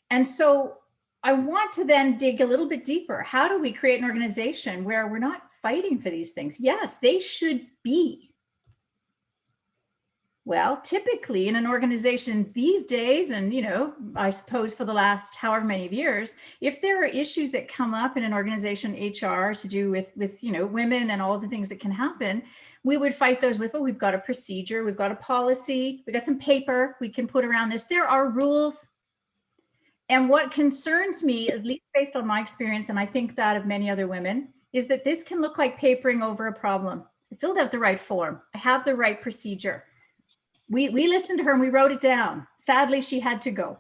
And so I want to then dig a little bit deeper. How do we create an organization where we're not fighting for these things? Yes, they should be. Well, typically in an organization these days, and, you know, I suppose for the last however many years, if there are issues that come up in an organization, HR, to do with, you know, women and all the things that can happen, we would fight those with, well, we've got a procedure, we've got a policy, we've got some paper we can put around this. There are rules. And what concerns me, at least based on my experience, and I think that of many other women, is that this can look like papering over a problem. I filled out the right form. I have the right procedure. We listened to her and we wrote it down. Sadly, she had to go.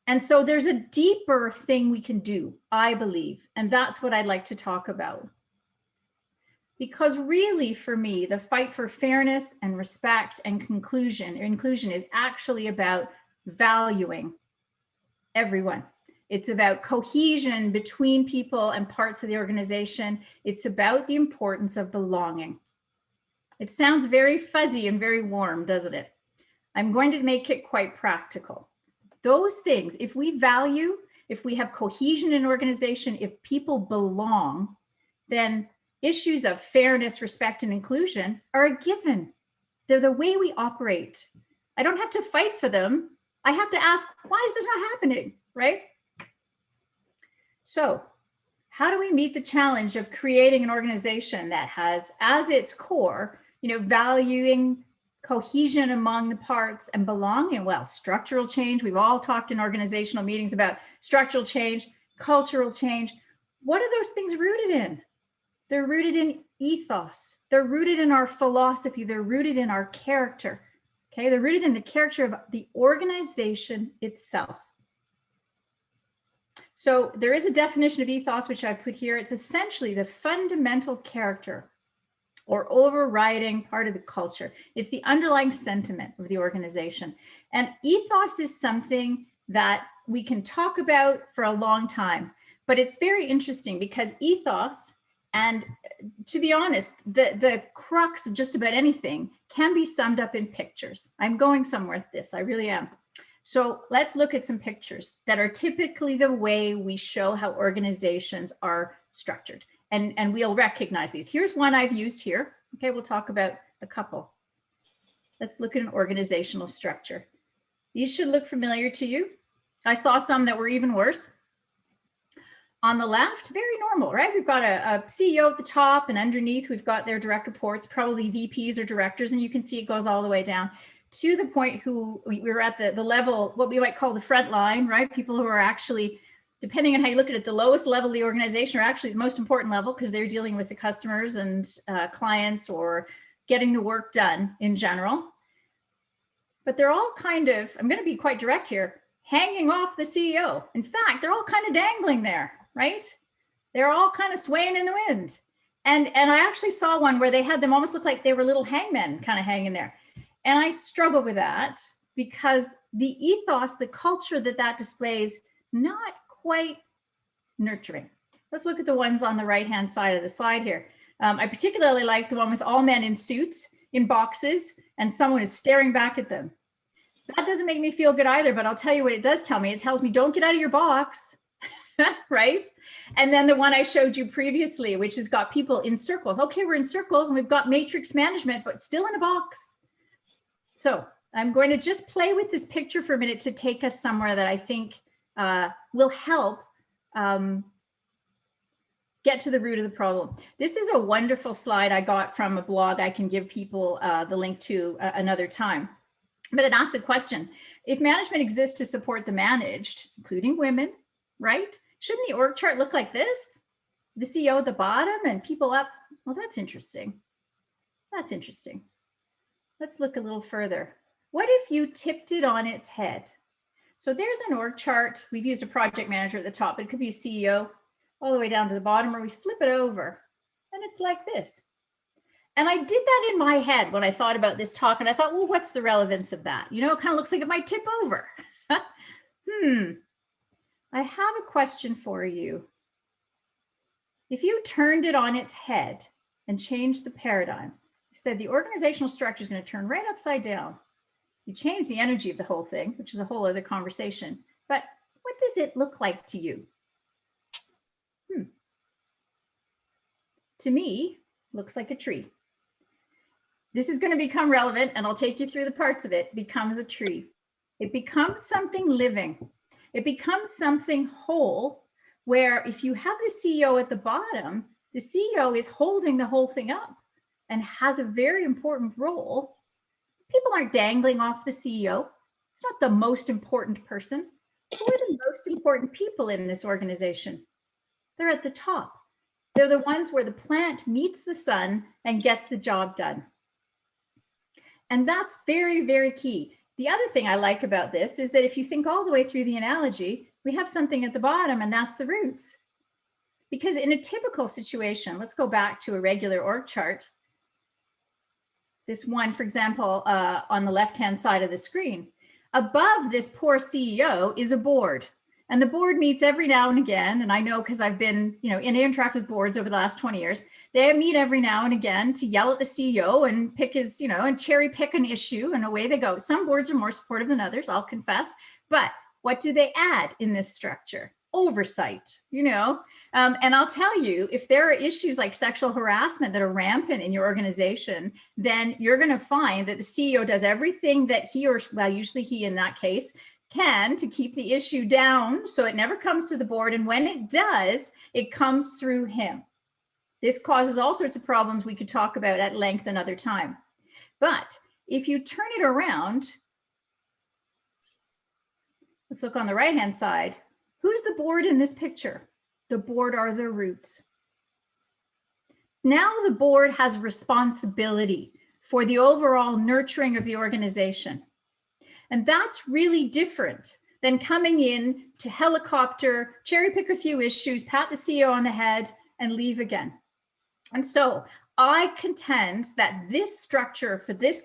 And so there's a deeper thing we can do, I believe. And that's what I'd like to talk about. Because really, for me, the fight for fairness and respect and inclusion is actually about valuing everyone. It's about cohesion between people and parts of the organization. It's about the importance of belonging. It sounds very fuzzy and very warm, doesn't it? I'm going to make it quite practical. Those things, if we value, if we have cohesion in an organization, if people belong, then issues of fairness, respect, and inclusion are a given. They're the way we operate. I don't have to fight for them. I have to ask, why is this not happening, right? So how do we meet the challenge of creating an organization that has as its core, you know, valuing cohesion among the parts and belonging? Well, structural change. We've all talked in organizational meetings about structural change, cultural change. What are those things rooted in? They're rooted in ethos. They're rooted in our philosophy. They're rooted in our character. Okay, they're rooted in the character of the organization itself. So there is a definition of ethos, which I put here. It's essentially the fundamental character or overriding part of the culture. It's the underlying sentiment of the organization. And ethos is something that we can talk about for a long time, but it's very interesting because ethos, and to be honest, the crux of just about anything can be summed up in pictures. I'm going somewhere with this, I really am. So let's look at some pictures that are typically the way we show how organizations are structured. And we'll recognize these. Here's one I've used here. Okay, we'll talk about a couple. Let's look at an organizational structure. These should look familiar to you. I saw some that were even worse. On the left, very normal, right? We've got a CEO at the top, and underneath we've got their direct reports, probably VPs or directors, and you can see it goes all the way down to the point who we were at the level, what we might call the front line, right? People who are actually, depending on how you look at it, the lowest level of the organization are actually the most important level because they're dealing with the customers and clients or getting the work done in general. But they're all kind of, I'm going to be quite direct here, hanging off the CEO. In fact, they're all kind of dangling there, right? They're all kind of swaying in the wind. And I actually saw one where they had them almost look like they were little hangmen kind of hanging there. And I struggle with that because the ethos, the culture that displays is not quite nurturing. Let's look at the ones on the right-hand side of the slide here. I particularly like the one with all men in suits, in boxes, and someone is staring back at them. That doesn't make me feel good either, but I'll tell you what it does tell me. It tells me, don't get out of your box. right? And then the one I showed you previously, which has got people in circles. Okay, we're in circles and we've got matrix management, but still in a box. So I'm going to just play with this picture for a minute to take us somewhere that I think will help get to the root of the problem. This is a wonderful slide I got from a blog I can give people the link to another time. But it asks the question, if management exists to support the managed, including women, right? Shouldn't the org chart look like this? The CEO at the bottom and people up? Well, that's interesting. That's interesting. Let's look a little further. What if you tipped it on its head? So there's an org chart. We've used a project manager at the top, but it could be a CEO all the way down to the bottom, or we flip it over and it's like this. And I did that in my head when I thought about this talk, and I thought, well, what's the relevance of that? You know, it kind of looks like it might tip over. I have a question for you. If you turned it on its head and changed the paradigm, you said the organizational structure is going to turn right upside down. You change the energy of the whole thing, which is a whole other conversation. But what does it look like to you? To me, looks like a tree. This is going to become relevant, and I'll take you through the parts of it. It becomes a tree. It becomes something living. It becomes something whole, where if you have the CEO at the bottom, the CEO is holding the whole thing up and has a very important role. People aren't dangling off the CEO. It's not the most important person. Who are the most important people in this organization? They're at the top. They're the ones where the plant meets the sun and gets the job done. And that's very, very key. The other thing I like about this is that if you think all the way through the analogy, we have something at the bottom, and that's the roots. Because in a typical situation, let's go back to a regular org chart. This one, for example, on the left-hand side of the screen, above this poor CEO is a board. And the board meets every now and again. And I know because I've been, interact with boards over the last 20 years. They meet every now and again to yell at the CEO and pick his, and cherry pick an issue, and away they go. Some boards are more supportive than others, I'll confess. But what do they add in this structure? Oversight, and I'll tell you, if there are issues like sexual harassment that are rampant in your organization, then you're going to find that the CEO does everything that he or, well, usually he in that case, can to keep the issue down so it never comes to the board. And when it does, it comes through him. This causes all sorts of problems we could talk about at length another time. But if you turn it around, let's look on the right-hand side. Who's the board in this picture? The board are the roots. Now the board has responsibility for the overall nurturing of the organization. And that's really different than coming in to helicopter, cherry pick a few issues, pat the CEO on the head, and leave again. And so I contend that this structure for this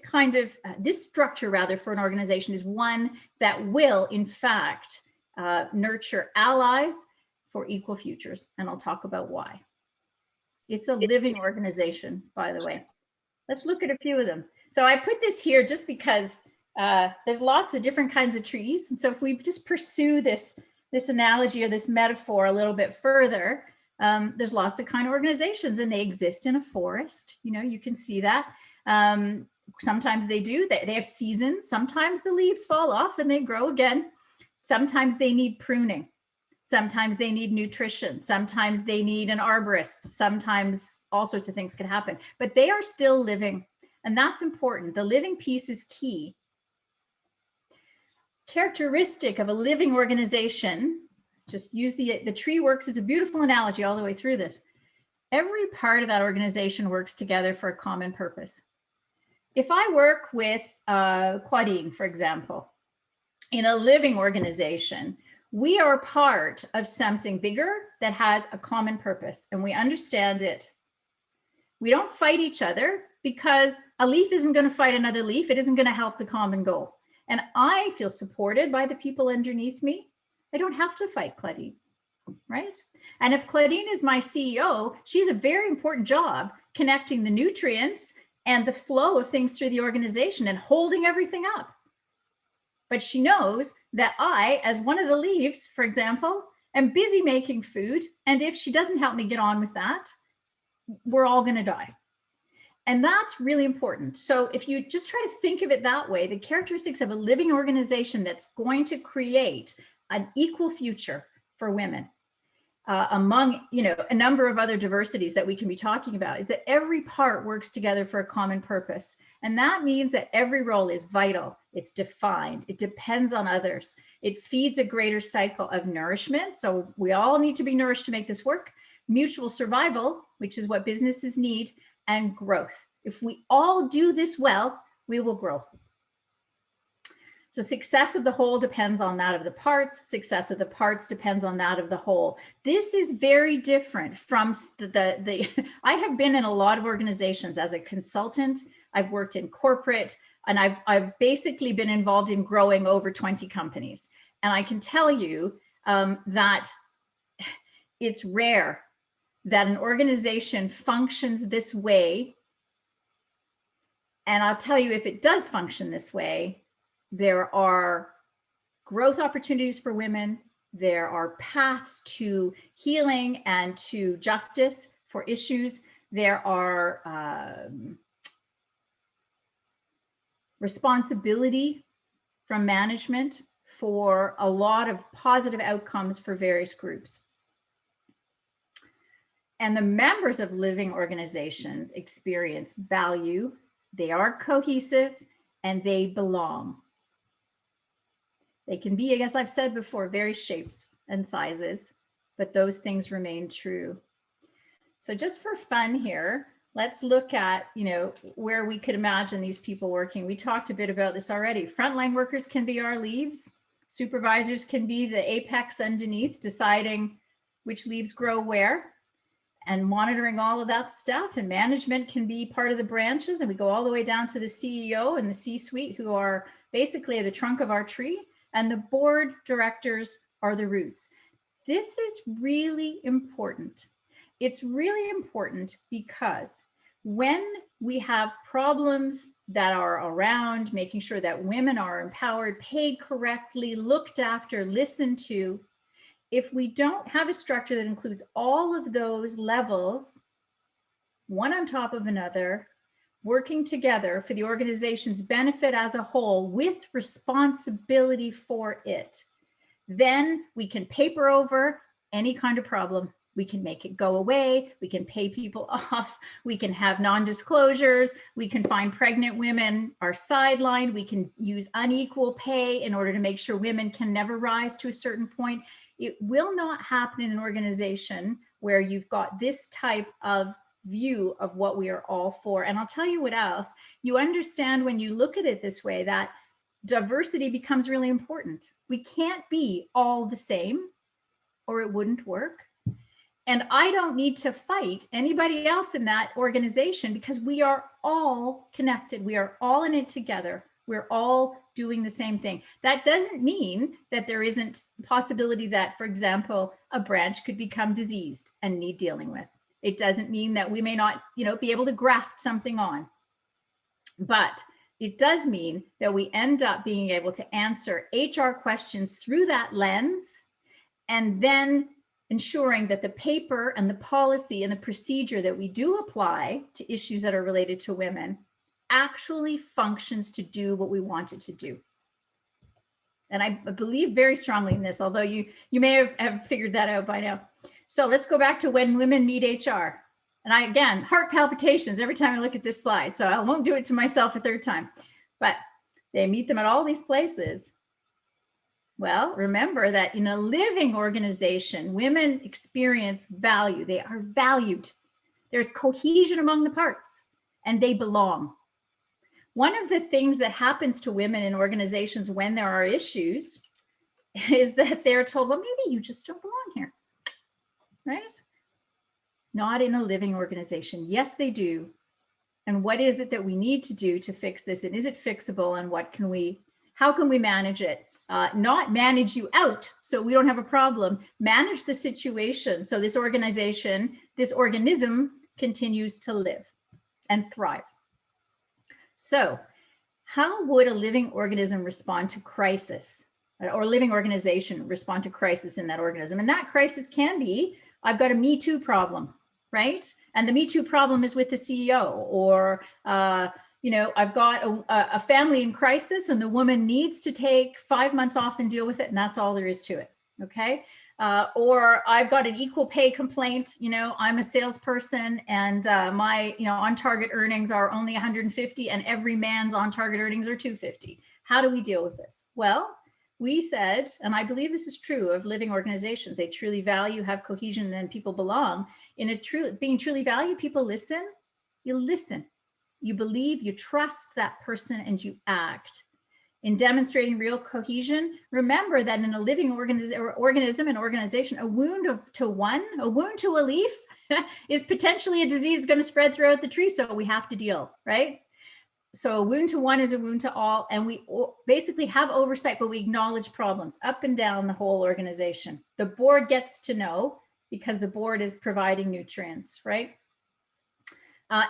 structure for an organization is one that will, in fact, nurture allies for equal futures. And I'll talk about why. It's a living organization, by the way. Let's look at a few of them. So I put this here just because there's lots of different kinds of trees. And so if we just pursue this analogy or this metaphor a little bit further, there's lots of kind of organizations, and they exist in a forest. You can see that. Sometimes they do. They have seasons. Sometimes the leaves fall off and they grow again. Sometimes they need pruning. Sometimes they need nutrition. Sometimes they need an arborist. Sometimes all sorts of things can happen. But they are still living. And that's important. The living piece is key. Characteristic of a living organization, just use the tree works as a beautiful analogy all the way through this. Every part of that organization works together for a common purpose. If I work with Claudine, for example, in a living organization, we are part of something bigger that has a common purpose, and we understand it. We don't fight each other because a leaf isn't going to fight another leaf. It isn't going to help the common goal. And I feel supported by the people underneath me. I don't have to fight Claudine, right? And if Claudine is my CEO, she's a very important job connecting the nutrients and the flow of things through the organization and holding everything up. But she knows that I, as one of the leaves, for example, am busy making food. And if she doesn't help me get on with that, we're all going to die. And that's really important. So if you just try to think of it that way, the characteristics of a living organization that's going to create an equal future for women, among, a number of other diversities that we can be talking about, is that every part works together for a common purpose. And that means that every role is vital, it's defined, it depends on others. It feeds a greater cycle of nourishment. So we all need to be nourished to make this work. Mutual survival, which is what businesses need, and growth. If we all do this well, we will grow. So success of the whole depends on that of the parts. Success of the parts depends on that of the whole. This is very different from the I have been in a lot of organizations as a consultant. I've worked in corporate, and I've basically been involved in growing over 20 companies. And I can tell you that it's rare that an organization functions this way. And I'll tell you, if it does function this way, there are growth opportunities for women. There are paths to healing and to justice for issues. There are responsibility from management for a lot of positive outcomes for various groups. And the members of living organizations experience value, they are cohesive, and they belong. They can be, I guess I've said before, various shapes and sizes, but those things remain true. So just for fun here, let's look at, where we could imagine these people working. We talked a bit about this already. Frontline workers can be our leaves. Supervisors can be the apex underneath, deciding which leaves grow where, and monitoring all of that stuff. And management can be part of the branches, and we go all the way down to the CEO and the C-suite, who are basically the trunk of our tree, and the board directors are the roots. This is really important. It's really important because when we have problems that are around making sure that women are empowered, paid correctly, looked after, listened to, if we don't have a structure that includes all of those levels, one on top of another, working together for the organization's benefit as a whole with responsibility for it, then we can paper over any kind of problem. We can make it go away. We can pay people off. We can have non-disclosures. We can find pregnant women are sidelined. We can use unequal pay in order to make sure women can never rise to a certain point. It will not happen in an organization where you've got this type of view of what we are all for. And I'll tell you what else. You understand when you look at it this way that diversity becomes really important. We can't be all the same or it wouldn't work. And I don't need to fight anybody else in that organization because we are all connected. We are all in it together. We're all doing the same thing. That doesn't mean that there isn't possibility that, for example, a branch could become diseased and need dealing with. It doesn't mean that we may not, be able to graft something on. But it does mean that we end up being able to answer HR questions through that lens, and then ensuring that the paper and the policy and the procedure that we do apply to issues that are related to women actually functions to do what we want it to do. And I believe very strongly in this, although you may have figured that out by now. So let's go back to when women meet HR. And again, heart palpitations every time I look at this slide. So I won't do it to myself a third time, but they meet them at all these places. Well, remember that in a living organization, women experience value. They are valued. There's cohesion among the parts, and they belong. One of the things that happens to women in organizations when there are issues is that they're told, well, maybe you just don't belong here, right? Not in a living organization. Yes, they do. And what is it that we need to do to fix this? And is it fixable? And how can we manage it? Not manage you out so we don't have a problem. Manage the situation so this organization, this organism continues to live and thrive. So how would a living organism respond to crisis? or a living organization respond to crisis in that organism. And that crisis can be, I've got a Me Too problem, right? And the Me Too problem is with the CEO, or, you know, I've got a family in crisis and the woman needs to take 5 months off and deal with it. And that's all there is to it. Okay. Or I've got an equal pay complaint. You know, I'm a salesperson and my, you know, on target earnings are only 150 and every man's on target earnings are 250. How do we deal with this? Well, we said, and I believe this is true of living organizations, they truly value, have cohesion, and people belong. In a being truly valued, people listen. You listen, you believe, you trust that person, and you act. In demonstrating real cohesion, remember that in a living organism and organization, a wound to a leaf is potentially a disease going to spread throughout the tree. So we have to deal, right? So a wound to one is a wound to all. And we basically have oversight, but we acknowledge problems up and down the whole organization. The board gets to know because the board is providing nutrients, right?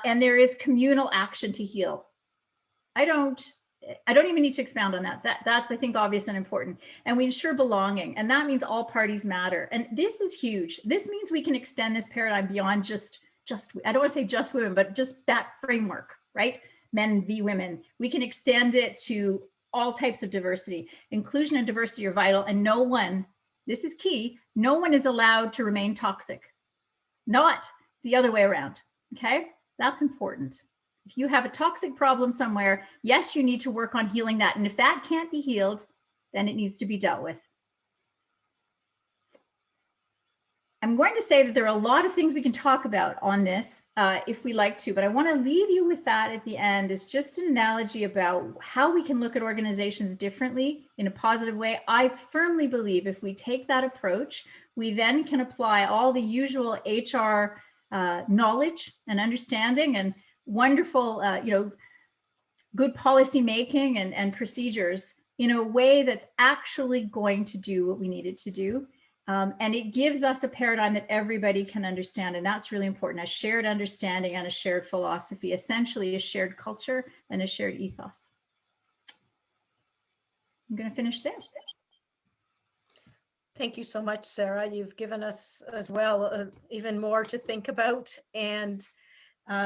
And there is communal action to heal. I don't even need to expound on that. That's, I think, obvious and important. And we ensure belonging. And that means all parties matter. And this is huge. This means we can extend this paradigm beyond just I don't want to say just women, but just that framework, right? Men v. women. We can extend it to all types of diversity. Inclusion and diversity are vital. And no one, this is key, no one is allowed to remain toxic. Not the other way around, okay? That's important. If you have a toxic problem somewhere, yes, you need to work on healing that. And if that can't be healed, then it needs to be dealt with. I'm going to say that there are a lot of things we can talk about on this if we like to, but I want to leave you with that at the end is just an analogy about how we can look at organizations differently in a positive way. I firmly believe if we take that approach, we then can apply all the usual HR knowledge and understanding and wonderful, you know, good policy making and procedures in a way that's actually going to do what we need it to do. And it gives us a paradigm that everybody can understand. And that's really important, a shared understanding and a shared philosophy, essentially a shared culture and a shared ethos. I'm going to finish there. Thank you so much, Sarah. You've given us as well even more to think about. And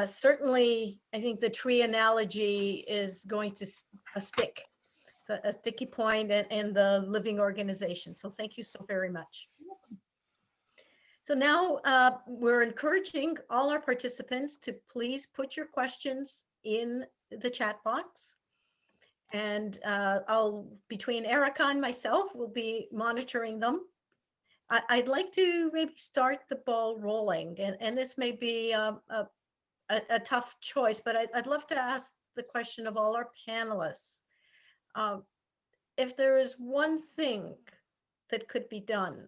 certainly, I think the tree analogy is going to stick. It's a sticky point in the living organization. So thank you so very much. So now we're encouraging all our participants to please put your questions in the chat box. And between Erica and myself, we'll be monitoring them. I'd like to maybe start the ball rolling. And this may be a tough choice, but I'd love to ask the question of all our panelists. If there is one thing that could be done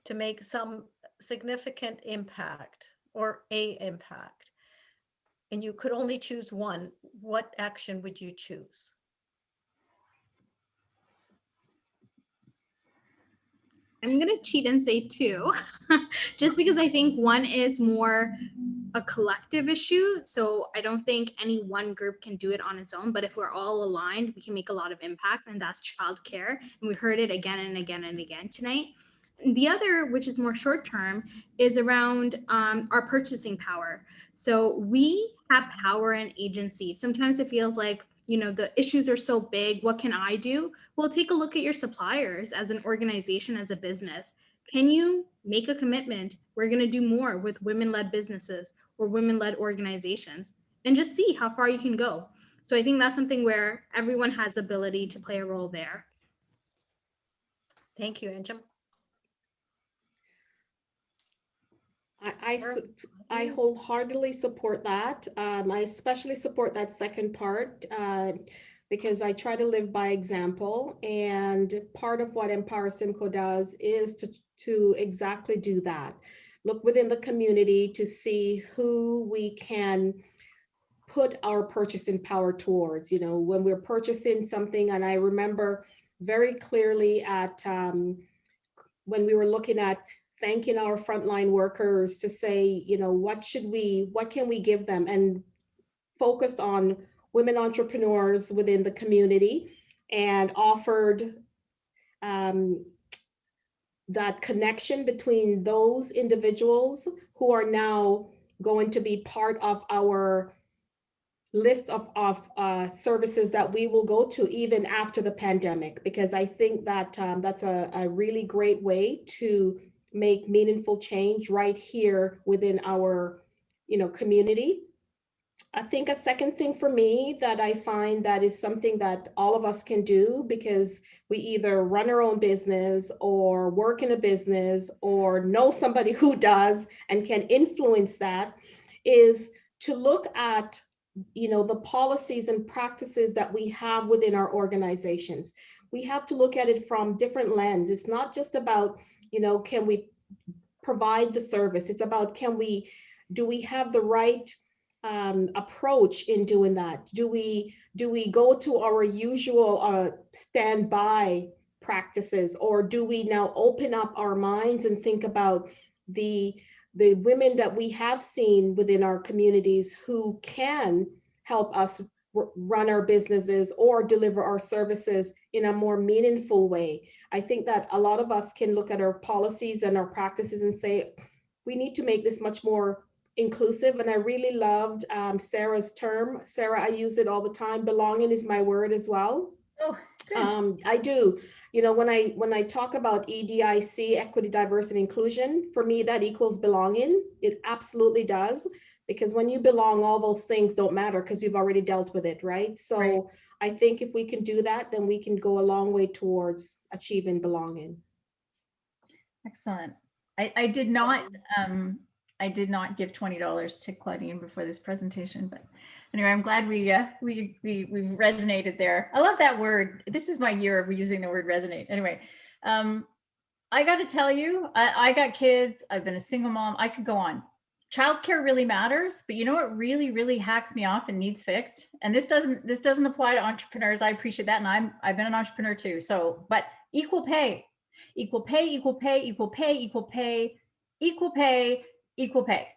to make some significant impact or a impact, and you could only choose one, what action would you choose? I'm going to cheat and say two, just because I think one is more a collective issue. So I don't think any one group can do it on its own, but if we're all aligned, we can make a lot of impact, and that's childcare. And we heard it again and again and again tonight. The other, which is more short term, is around our purchasing power. So we have power and agency. Sometimes it feels like, you know, the issues are so big. What can I do? Well, take a look at your suppliers as an organization, as a business. Can you make a commitment? We're going to do more with women-led businesses or women-led organizations, and just see how far you can go. So I think that's something where everyone has ability to play a role there. Thank you, Anjum. I wholeheartedly support that. I especially support that second part because I try to live by example. And part of what Empower Simcoe does is to exactly do that. Look within the community to see who we can put our purchasing power towards. You know, when we're purchasing something, and I remember very clearly at when we were looking at thanking our frontline workers to say, you know, what can we give them, and focused on women entrepreneurs within the community, and offered that connection between those individuals who are now going to be part of our list of services that we will go to even after the pandemic, because I think that that's a really great way to make meaningful change right here within our, community. I think a second thing for me that I find that is something that all of us can do, because we either run our own business or work in a business or know somebody who does and can influence that, is to look at the policies and practices that we have within our organizations. We have to look at it from different lenses. It's not just about, can we provide the service? It's about, do we have the right approach in doing that? Do we go to our usual standby practices, or do we now open up our minds and think about the women that we have seen within our communities who can help us run our businesses or deliver our services in a more meaningful way? I think that a lot of us can look at our policies and our practices and say, we need to make this much more inclusive. And I really loved Sara's term. Sara, I use it all the time. Belonging is my word as well. Oh, good. I do. When I talk about EDIC, equity, diversity, inclusion, for me, that equals belonging. It absolutely does. Because when you belong, all those things don't matter because you've already dealt with it, right? So right. I think if we can do that, then we can go a long way towards achieving belonging. Excellent. I did not give $20 to Claudine before this presentation, but anyway, I'm glad we resonated there. I love that word. This is my year of using the word resonate. Anyway, I got to tell you, I got kids. I've been a single mom. I could go on. Childcare really matters, but you know what really, really hacks me off and needs fixed? And this doesn't apply to entrepreneurs. I appreciate that, and I've been an entrepreneur too. So, but equal pay, equal pay, equal pay, equal pay, equal pay, equal pay, equal pay.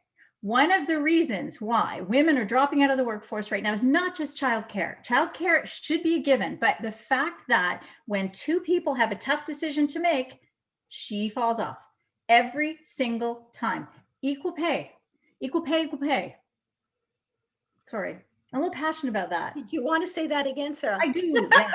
One of the reasons why women are dropping out of the workforce right now is not just childcare. Childcare should be a given, but the fact that when two people have a tough decision to make, she falls off every single time. Equal pay, equal pay, equal pay. Sorry, I'm a little passionate about that. Did you want to say that again, Sara? I do, yeah.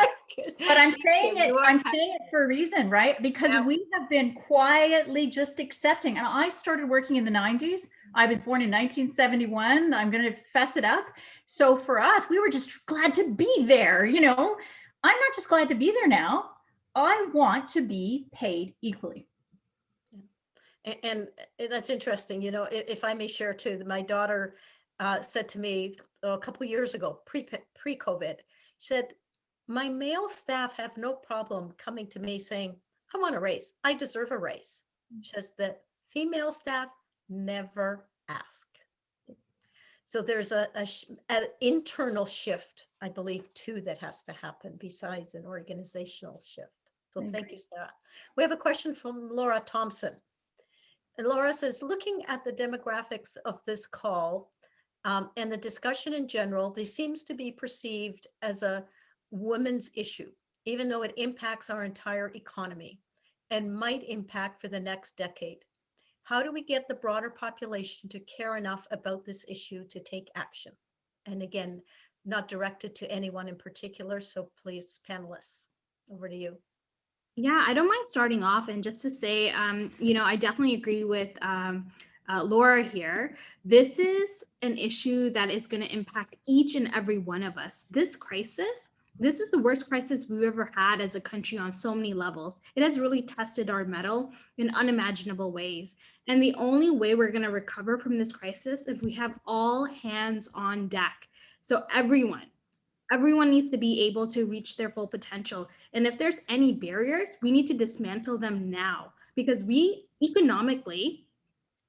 But I'm saying it for a reason, right? Because we have been quietly just accepting. And I started working in the 90s. I was born in 1971. I'm going to fess it up. So for us, we were just glad to be there. I'm not just glad to be there now. I want to be paid equally. And that's interesting. If I may share too, my daughter said to me a couple of years ago, pre-COVID, she said, my male staff have no problem coming to me saying, I want a raise. I deserve a raise. She says the female staff never ask. So there's an internal shift, I believe, too, that has to happen besides an organizational shift. So thank you, Sara. We have a question from Laura Thompson. And Laura says, looking at the demographics of this call and the discussion in general, this seems to be perceived as a women's issue, even though it impacts our entire economy and might impact for the next decade. How do we get the broader population to care enough about this issue to take action? And again, not directed to anyone in particular. So please, panelists, over to you. Yeah, I don't mind starting off, and just to say, I definitely agree with Laura here. This is an issue that is going to impact each and every one of us. This is the worst crisis we've ever had as a country on so many levels. It has really tested our mettle in unimaginable ways. And the only way we're going to recover from this crisis if we have all hands on deck. So everyone needs to be able to reach their full potential. And if there's any barriers, we need to dismantle them now, because we economically,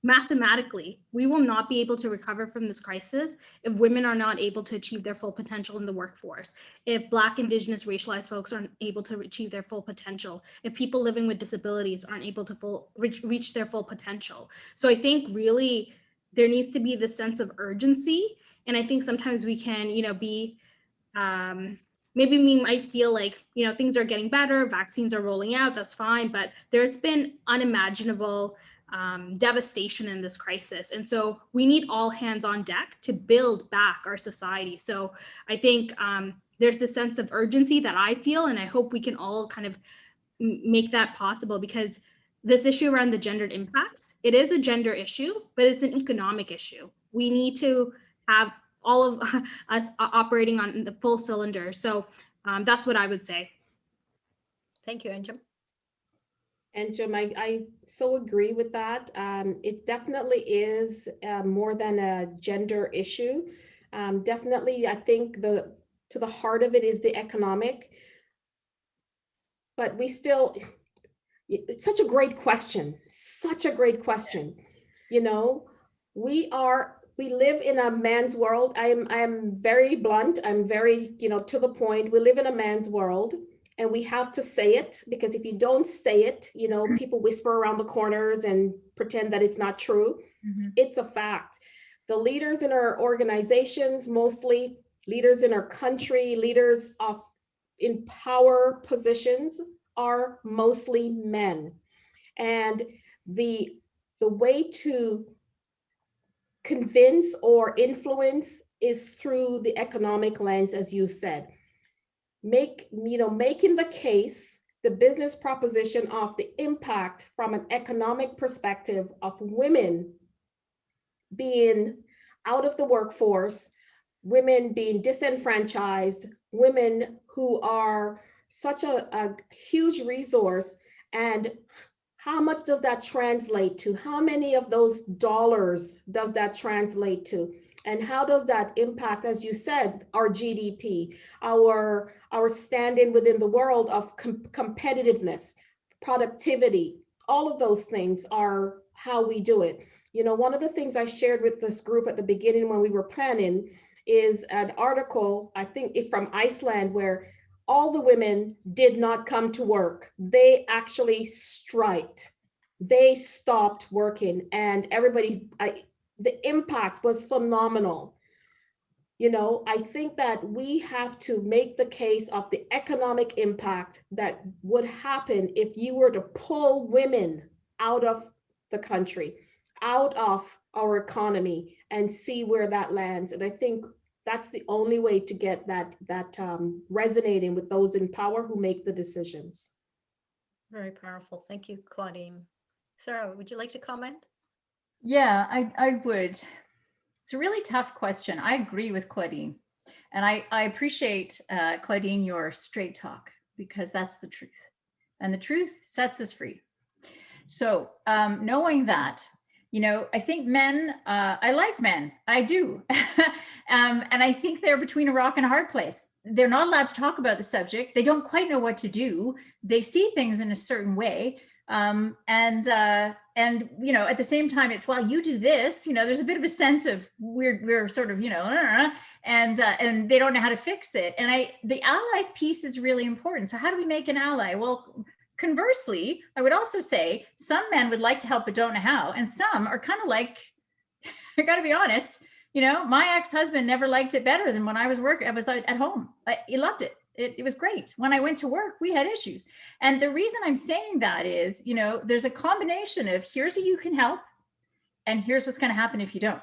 mathematically, we will not be able to recover from this crisis if women are not able to achieve their full potential in the workforce, if Black, Indigenous, racialized folks aren't able to achieve their full potential, if people living with disabilities aren't able to reach their full potential. So I think really there needs to be this sense of urgency. And I think sometimes we can, be maybe we might feel like, things are getting better, vaccines are rolling out, that's fine, but there's been unimaginable devastation in this crisis. And so we need all hands on deck to build back our society. So I think there's a sense of urgency that I feel, and I hope we can all kind of make that possible, because this issue around the gendered impacts, it is a gender issue, but it's an economic issue. We need to have all of us operating on the full cylinder. So that's what I would say. Thank you, Anjum. Anjum, I so agree with that. It definitely is more than a gender issue. Definitely, I think to the heart of it is the economic. But we still, it's such a great question, such a great question. We live in a man's world. I am very blunt. I'm very, to the point. We live in a man's world, and we have to say it, because if you don't say it, people whisper around the corners and pretend that it's not true. Mm-hmm. It's a fact. The leaders in our organizations, mostly leaders in our country, leaders in power positions, are mostly men. And the way to convince or influence is through the economic lens, as you said. Making the case, the business proposition of the impact from an economic perspective of women being out of the workforce, women being disenfranchised, women who are such a huge resource, and how much does that translate to? How many of those dollars does that translate to? And how does that impact, as you said, our GDP, our standing within the world of competitiveness, productivity? All of those things are how we do it. One of the things I shared with this group at the beginning when we were planning is an article, I think from Iceland, where all the women did not come to work. They actually striked. They stopped working, and the impact was phenomenal. I think that we have to make the case of the economic impact that would happen if you were to pull women out of the country, out of our economy, and see where that lands. And I think that's the only way to get that resonating with those in power who make the decisions. Very powerful. Thank you, Claudine. Sara, would you like to comment? Yeah, I would. It's a really tough question. I agree with Claudine. And I appreciate, Claudine, your straight talk, because that's the truth. And the truth sets us free. So knowing that, I think men, I like men, I do. And I think they're between a rock and a hard place. They're not allowed to talk about the subject. They don't quite know what to do. They see things in a certain way. And at the same time, it's, well, you do this, there's a bit of a sense of we're sort of, and they don't know how to fix it. And the allies piece is really important. So how do we make an ally? Well, conversely, I would also say some men would like to help but don't know how, and some are kind of like, I got to be honest, my ex-husband never liked it better than when I was at home. He loved it. It was great. When I went to work, we had issues. And the reason I'm saying that is, there's a combination of here's who you can help, and here's what's going to happen if you don't.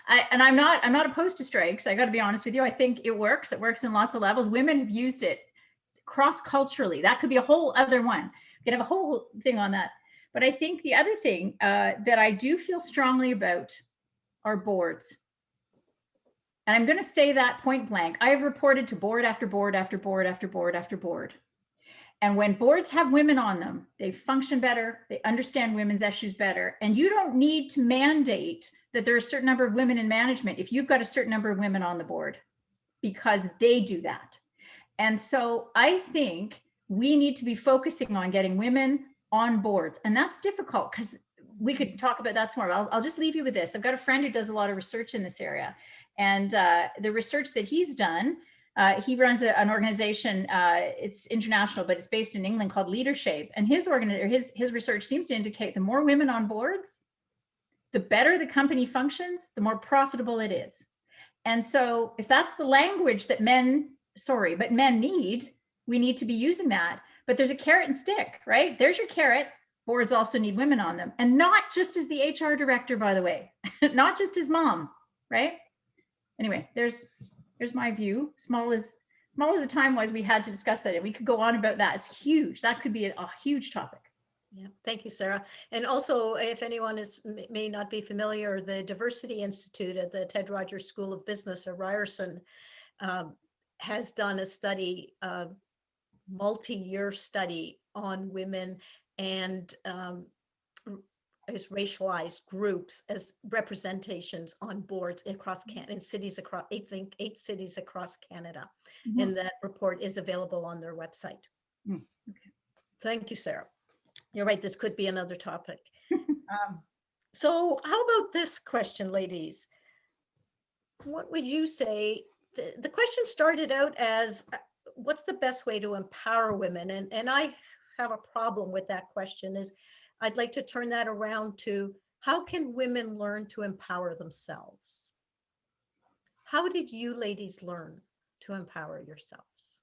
I'm not opposed to strikes. I got to be honest with you. I think it works. It works in lots of levels. Women have used it cross-culturally. That could be a whole other one. We could have a whole thing on that. But I think the other thing that I do feel strongly about are boards. And I'm going to say that point blank. I have reported to board after board after board after board after board. And when boards have women on them, they function better. They understand women's issues better. And you don't need to mandate that there are a certain number of women in management if you've got a certain number of women on the board, because they do that. And so I think we need to be focusing on getting women on boards. And that's difficult because we could talk about that some more. I'll just leave you with this. I've got a friend who does a lot of research in this area. And the research that he's done, he runs an organization, it's international, but it's based in England, called Leadership. And his research seems to indicate the more women on boards, the better the company functions, the more profitable it is. And so if that's the language that men sorry, but men need, we need to be using that. But there's a carrot and stick, right? There's your carrot. Boards also need women on them, and not just as the HR director, by the way, not just his mom, right? Anyway, there's my view. Small as the time was we had to discuss that, and we could go on about that. It's huge. That could be a huge topic. Yeah, thank you, Sarah. And also, if anyone may not be familiar, the Diversity Institute at the Ted Rogers School of Business, or Ryerson, has done a study, multi-year study on women and as racialized groups as representations on boards across Canada, in cities across, I think 8 cities across Canada. Mm-hmm. And that report is available on their website. Okay. Thank you, Sarah. You're right, this could be another topic. So how about this question, ladies? What would you say? The question started out as, what's the best way to empower women? And I have a problem with that question. Is I'd like to turn that around to, how can women learn to empower themselves? How did you ladies learn to empower yourselves?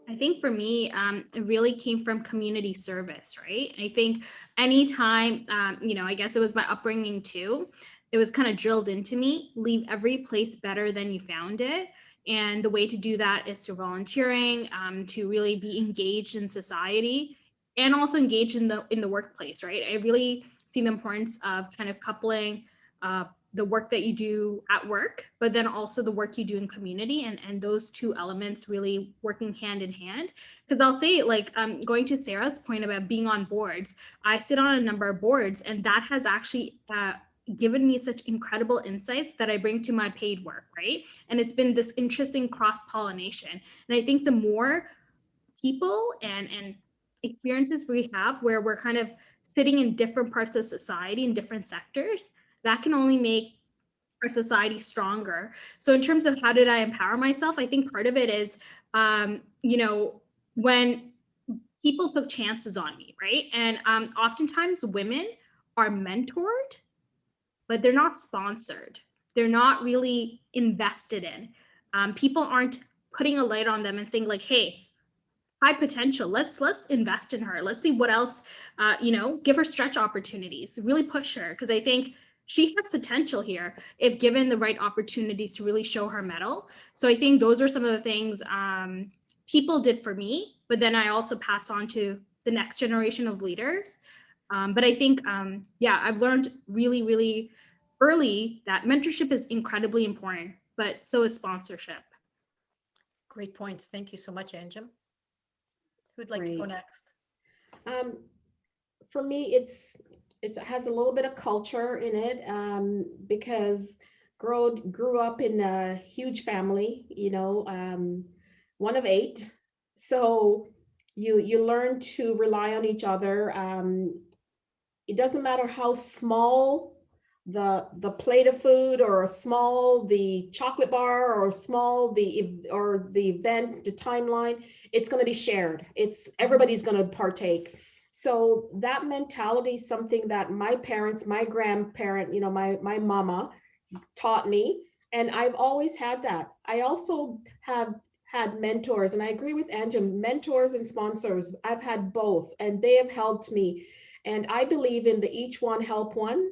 I think for me, it really came from community service, right? I think anytime, I guess it was my upbringing too. It was kind of drilled into me, leave every place better than you found it. And the way to do that is through volunteering, to really be engaged in society and also engaged in the workplace, right? I really see the importance of kind of coupling the work that you do at work, but then also the work you do in community, and those two elements really working hand in hand. Because I'll say, like, going to Sarah's point about being on boards, I sit on a number of boards, and that has actually given me such incredible insights that I bring to my paid work, right? And it's been this interesting cross-pollination. And I think the more people and experiences we have where we're kind of sitting in different parts of society in different sectors, that can only make our society stronger. So in terms of how did I empower myself, I think part of it is, when people took chances on me, right? And oftentimes women are mentored, but they're not sponsored. They're not really invested in. People aren't putting a light on them and saying like, hey, high potential, let's invest in her. Let's see what else, give her stretch opportunities, really push her. Because I think she has potential here if given the right opportunities to really show her mettle. So I think those are some of the things people did for me, but then I also pass on to the next generation of leaders. But I think, I've learned really, really early that mentorship is incredibly important, but so is sponsorship. Great points. Thank you so much, Anjum. Who'd like to go next? For me, it has a little bit of culture in it, because grew up in a huge family, one of 8. So you learn to rely on each other. It doesn't matter how small the plate of food, or small the chocolate bar, or small the event, the timeline, it's going to be shared. Everybody's going to partake. So that mentality is something that my parents, my grandparent, my mama taught me, and I've always had that. I also have had mentors, and I agree with Anjum, mentors and sponsors. I've had both, and they have helped me. And I believe in the each one help one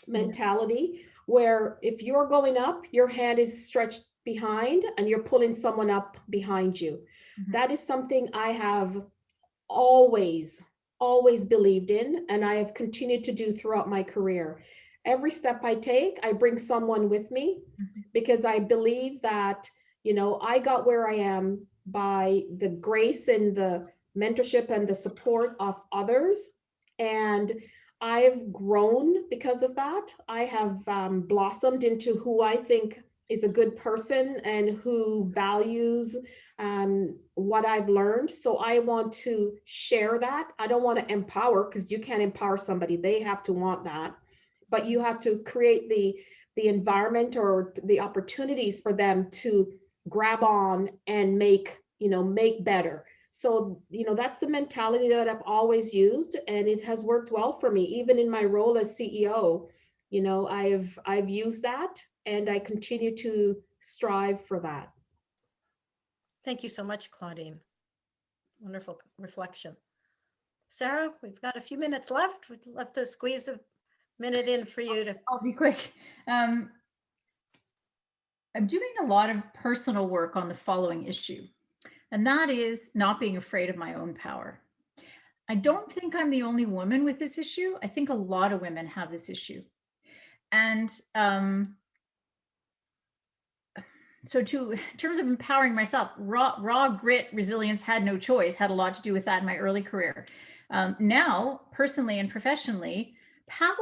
mentality, where if you're going up, your hand is stretched behind and you're pulling someone up behind you. Mm-hmm. That is something I have always believed in, and I have continued to do throughout my career. Every step I take, I bring someone with me, because I believe that, I got where I am by the grace and the mentorship and the support of others. And I've grown because of that. I have blossomed into who I think is a good person and who values what I've learned. So I want to share that. I don't want to empower, because you can't empower somebody. They have to want that. But you have to create the environment or the opportunities for them to grab on and make better. So, that's the mentality that I've always used, and it has worked well for me. Even in my role as CEO, You know, I've used that, and I continue to strive for that. Thank you so much, Claudine. Wonderful reflection. Sara, we've got a few minutes left. We'd love to squeeze a minute in for you to. I'll be quick. I'm doing a lot of personal work on the following issue, and that is not being afraid of my own power. I don't think I'm the only woman with this issue. I think a lot of women have this issue. And so in terms of empowering myself, raw grit, resilience, had no choice, had a lot to do with that in my early career. Now, personally and professionally, power,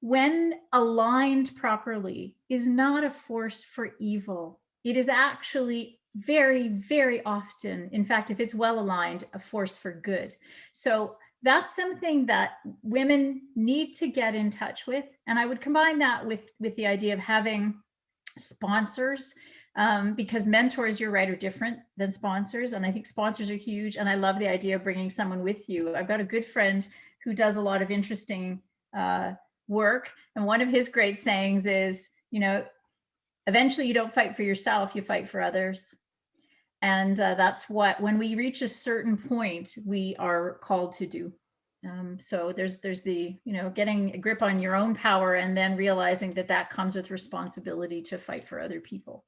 when aligned properly, is not a force for evil. It is actually very, very often, in fact, if it's well aligned, a force for good. So that's something that women need to get in touch with. And I would combine that with the idea of having sponsors, because mentors, you're right, are different than sponsors. And I think sponsors are huge. And I love the idea of bringing someone with you. I've got a good friend who does a lot of interesting work. And one of his great sayings is, you know, eventually you don't fight for yourself, you fight for others. And that's what, when we reach a certain point, we are called to do. So there's the, you know, getting a grip on your own power and then realizing that that comes with responsibility to fight for other people.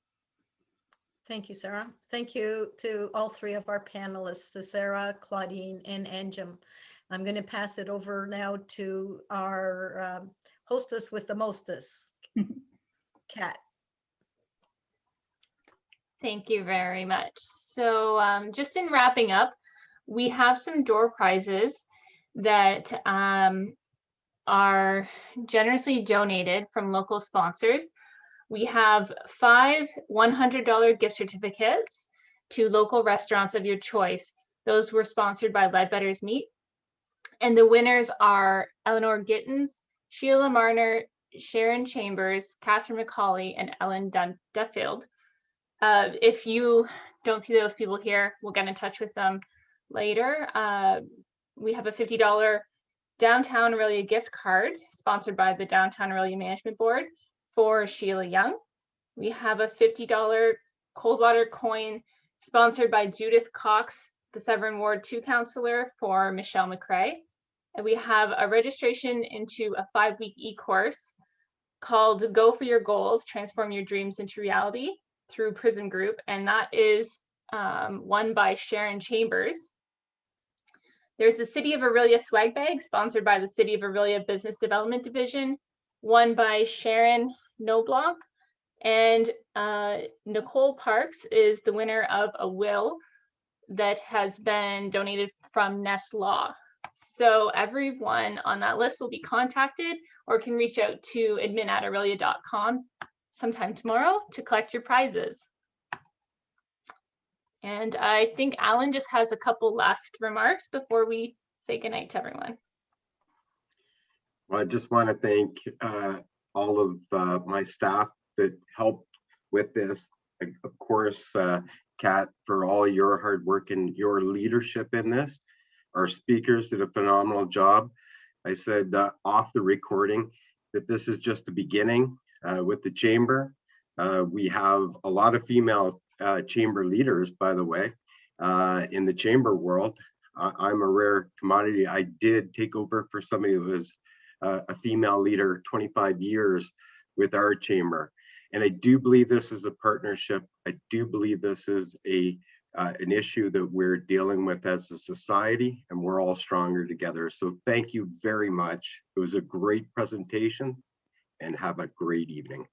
Thank you, Sara. Thank you to all three of our panelists, to Sara, Claudine, and Anjum. I'm going to pass it over now to our hostess with the mostest, Kat. Thank you very much. So just in wrapping up, we have some door prizes that are generously donated from local sponsors. We have 5 $100 gift certificates to local restaurants of your choice. Those were sponsored by Ledbetter's Meat. And the winners are Eleanor Gittins, Sheila Marner, Sharon Chambers, Catherine McCauley, and Ellen Duffield. If you don't see those people here, we'll get in touch with them later. We have a $50 Downtown Aurelia gift card sponsored by the Downtown Aurelia Management Board for Sheila Young. We have a $50 Coldwater coin sponsored by Judith Cox, the Severn Ward 2 counselor, for Michelle McRae. And we have a registration into a 5-week e-course called Go for Your Goals, Transform Your Dreams into Reality through Prism Group. And that is won by Sharon Chambers. There's the City of Aurelia swag bag sponsored by the City of Aurelia Business Development Division, won by Sharon Knobloch. And Nicole Parks is the winner of a will that has been donated from Ness Law. So everyone on that list will be contacted or can reach out to admin@aurelia.com sometime tomorrow to collect your prizes. And I think Alan just has a couple last remarks before we say goodnight to everyone. Well, I just want to thank all of my staff that helped with this. Of course, Kat, for all your hard work and your leadership in this. Our speakers did a phenomenal job. I said off the recording that this is just the beginning with the chamber. We have a lot of female chamber leaders, by the way, in the chamber world. I'm a rare commodity. I did take over for somebody who was a female leader 25 years with our chamber. And I do believe this is a partnership. I do believe this is an issue that we're dealing with as a society, and we're all stronger together. So thank you very much. It was a great presentation, and have a great evening.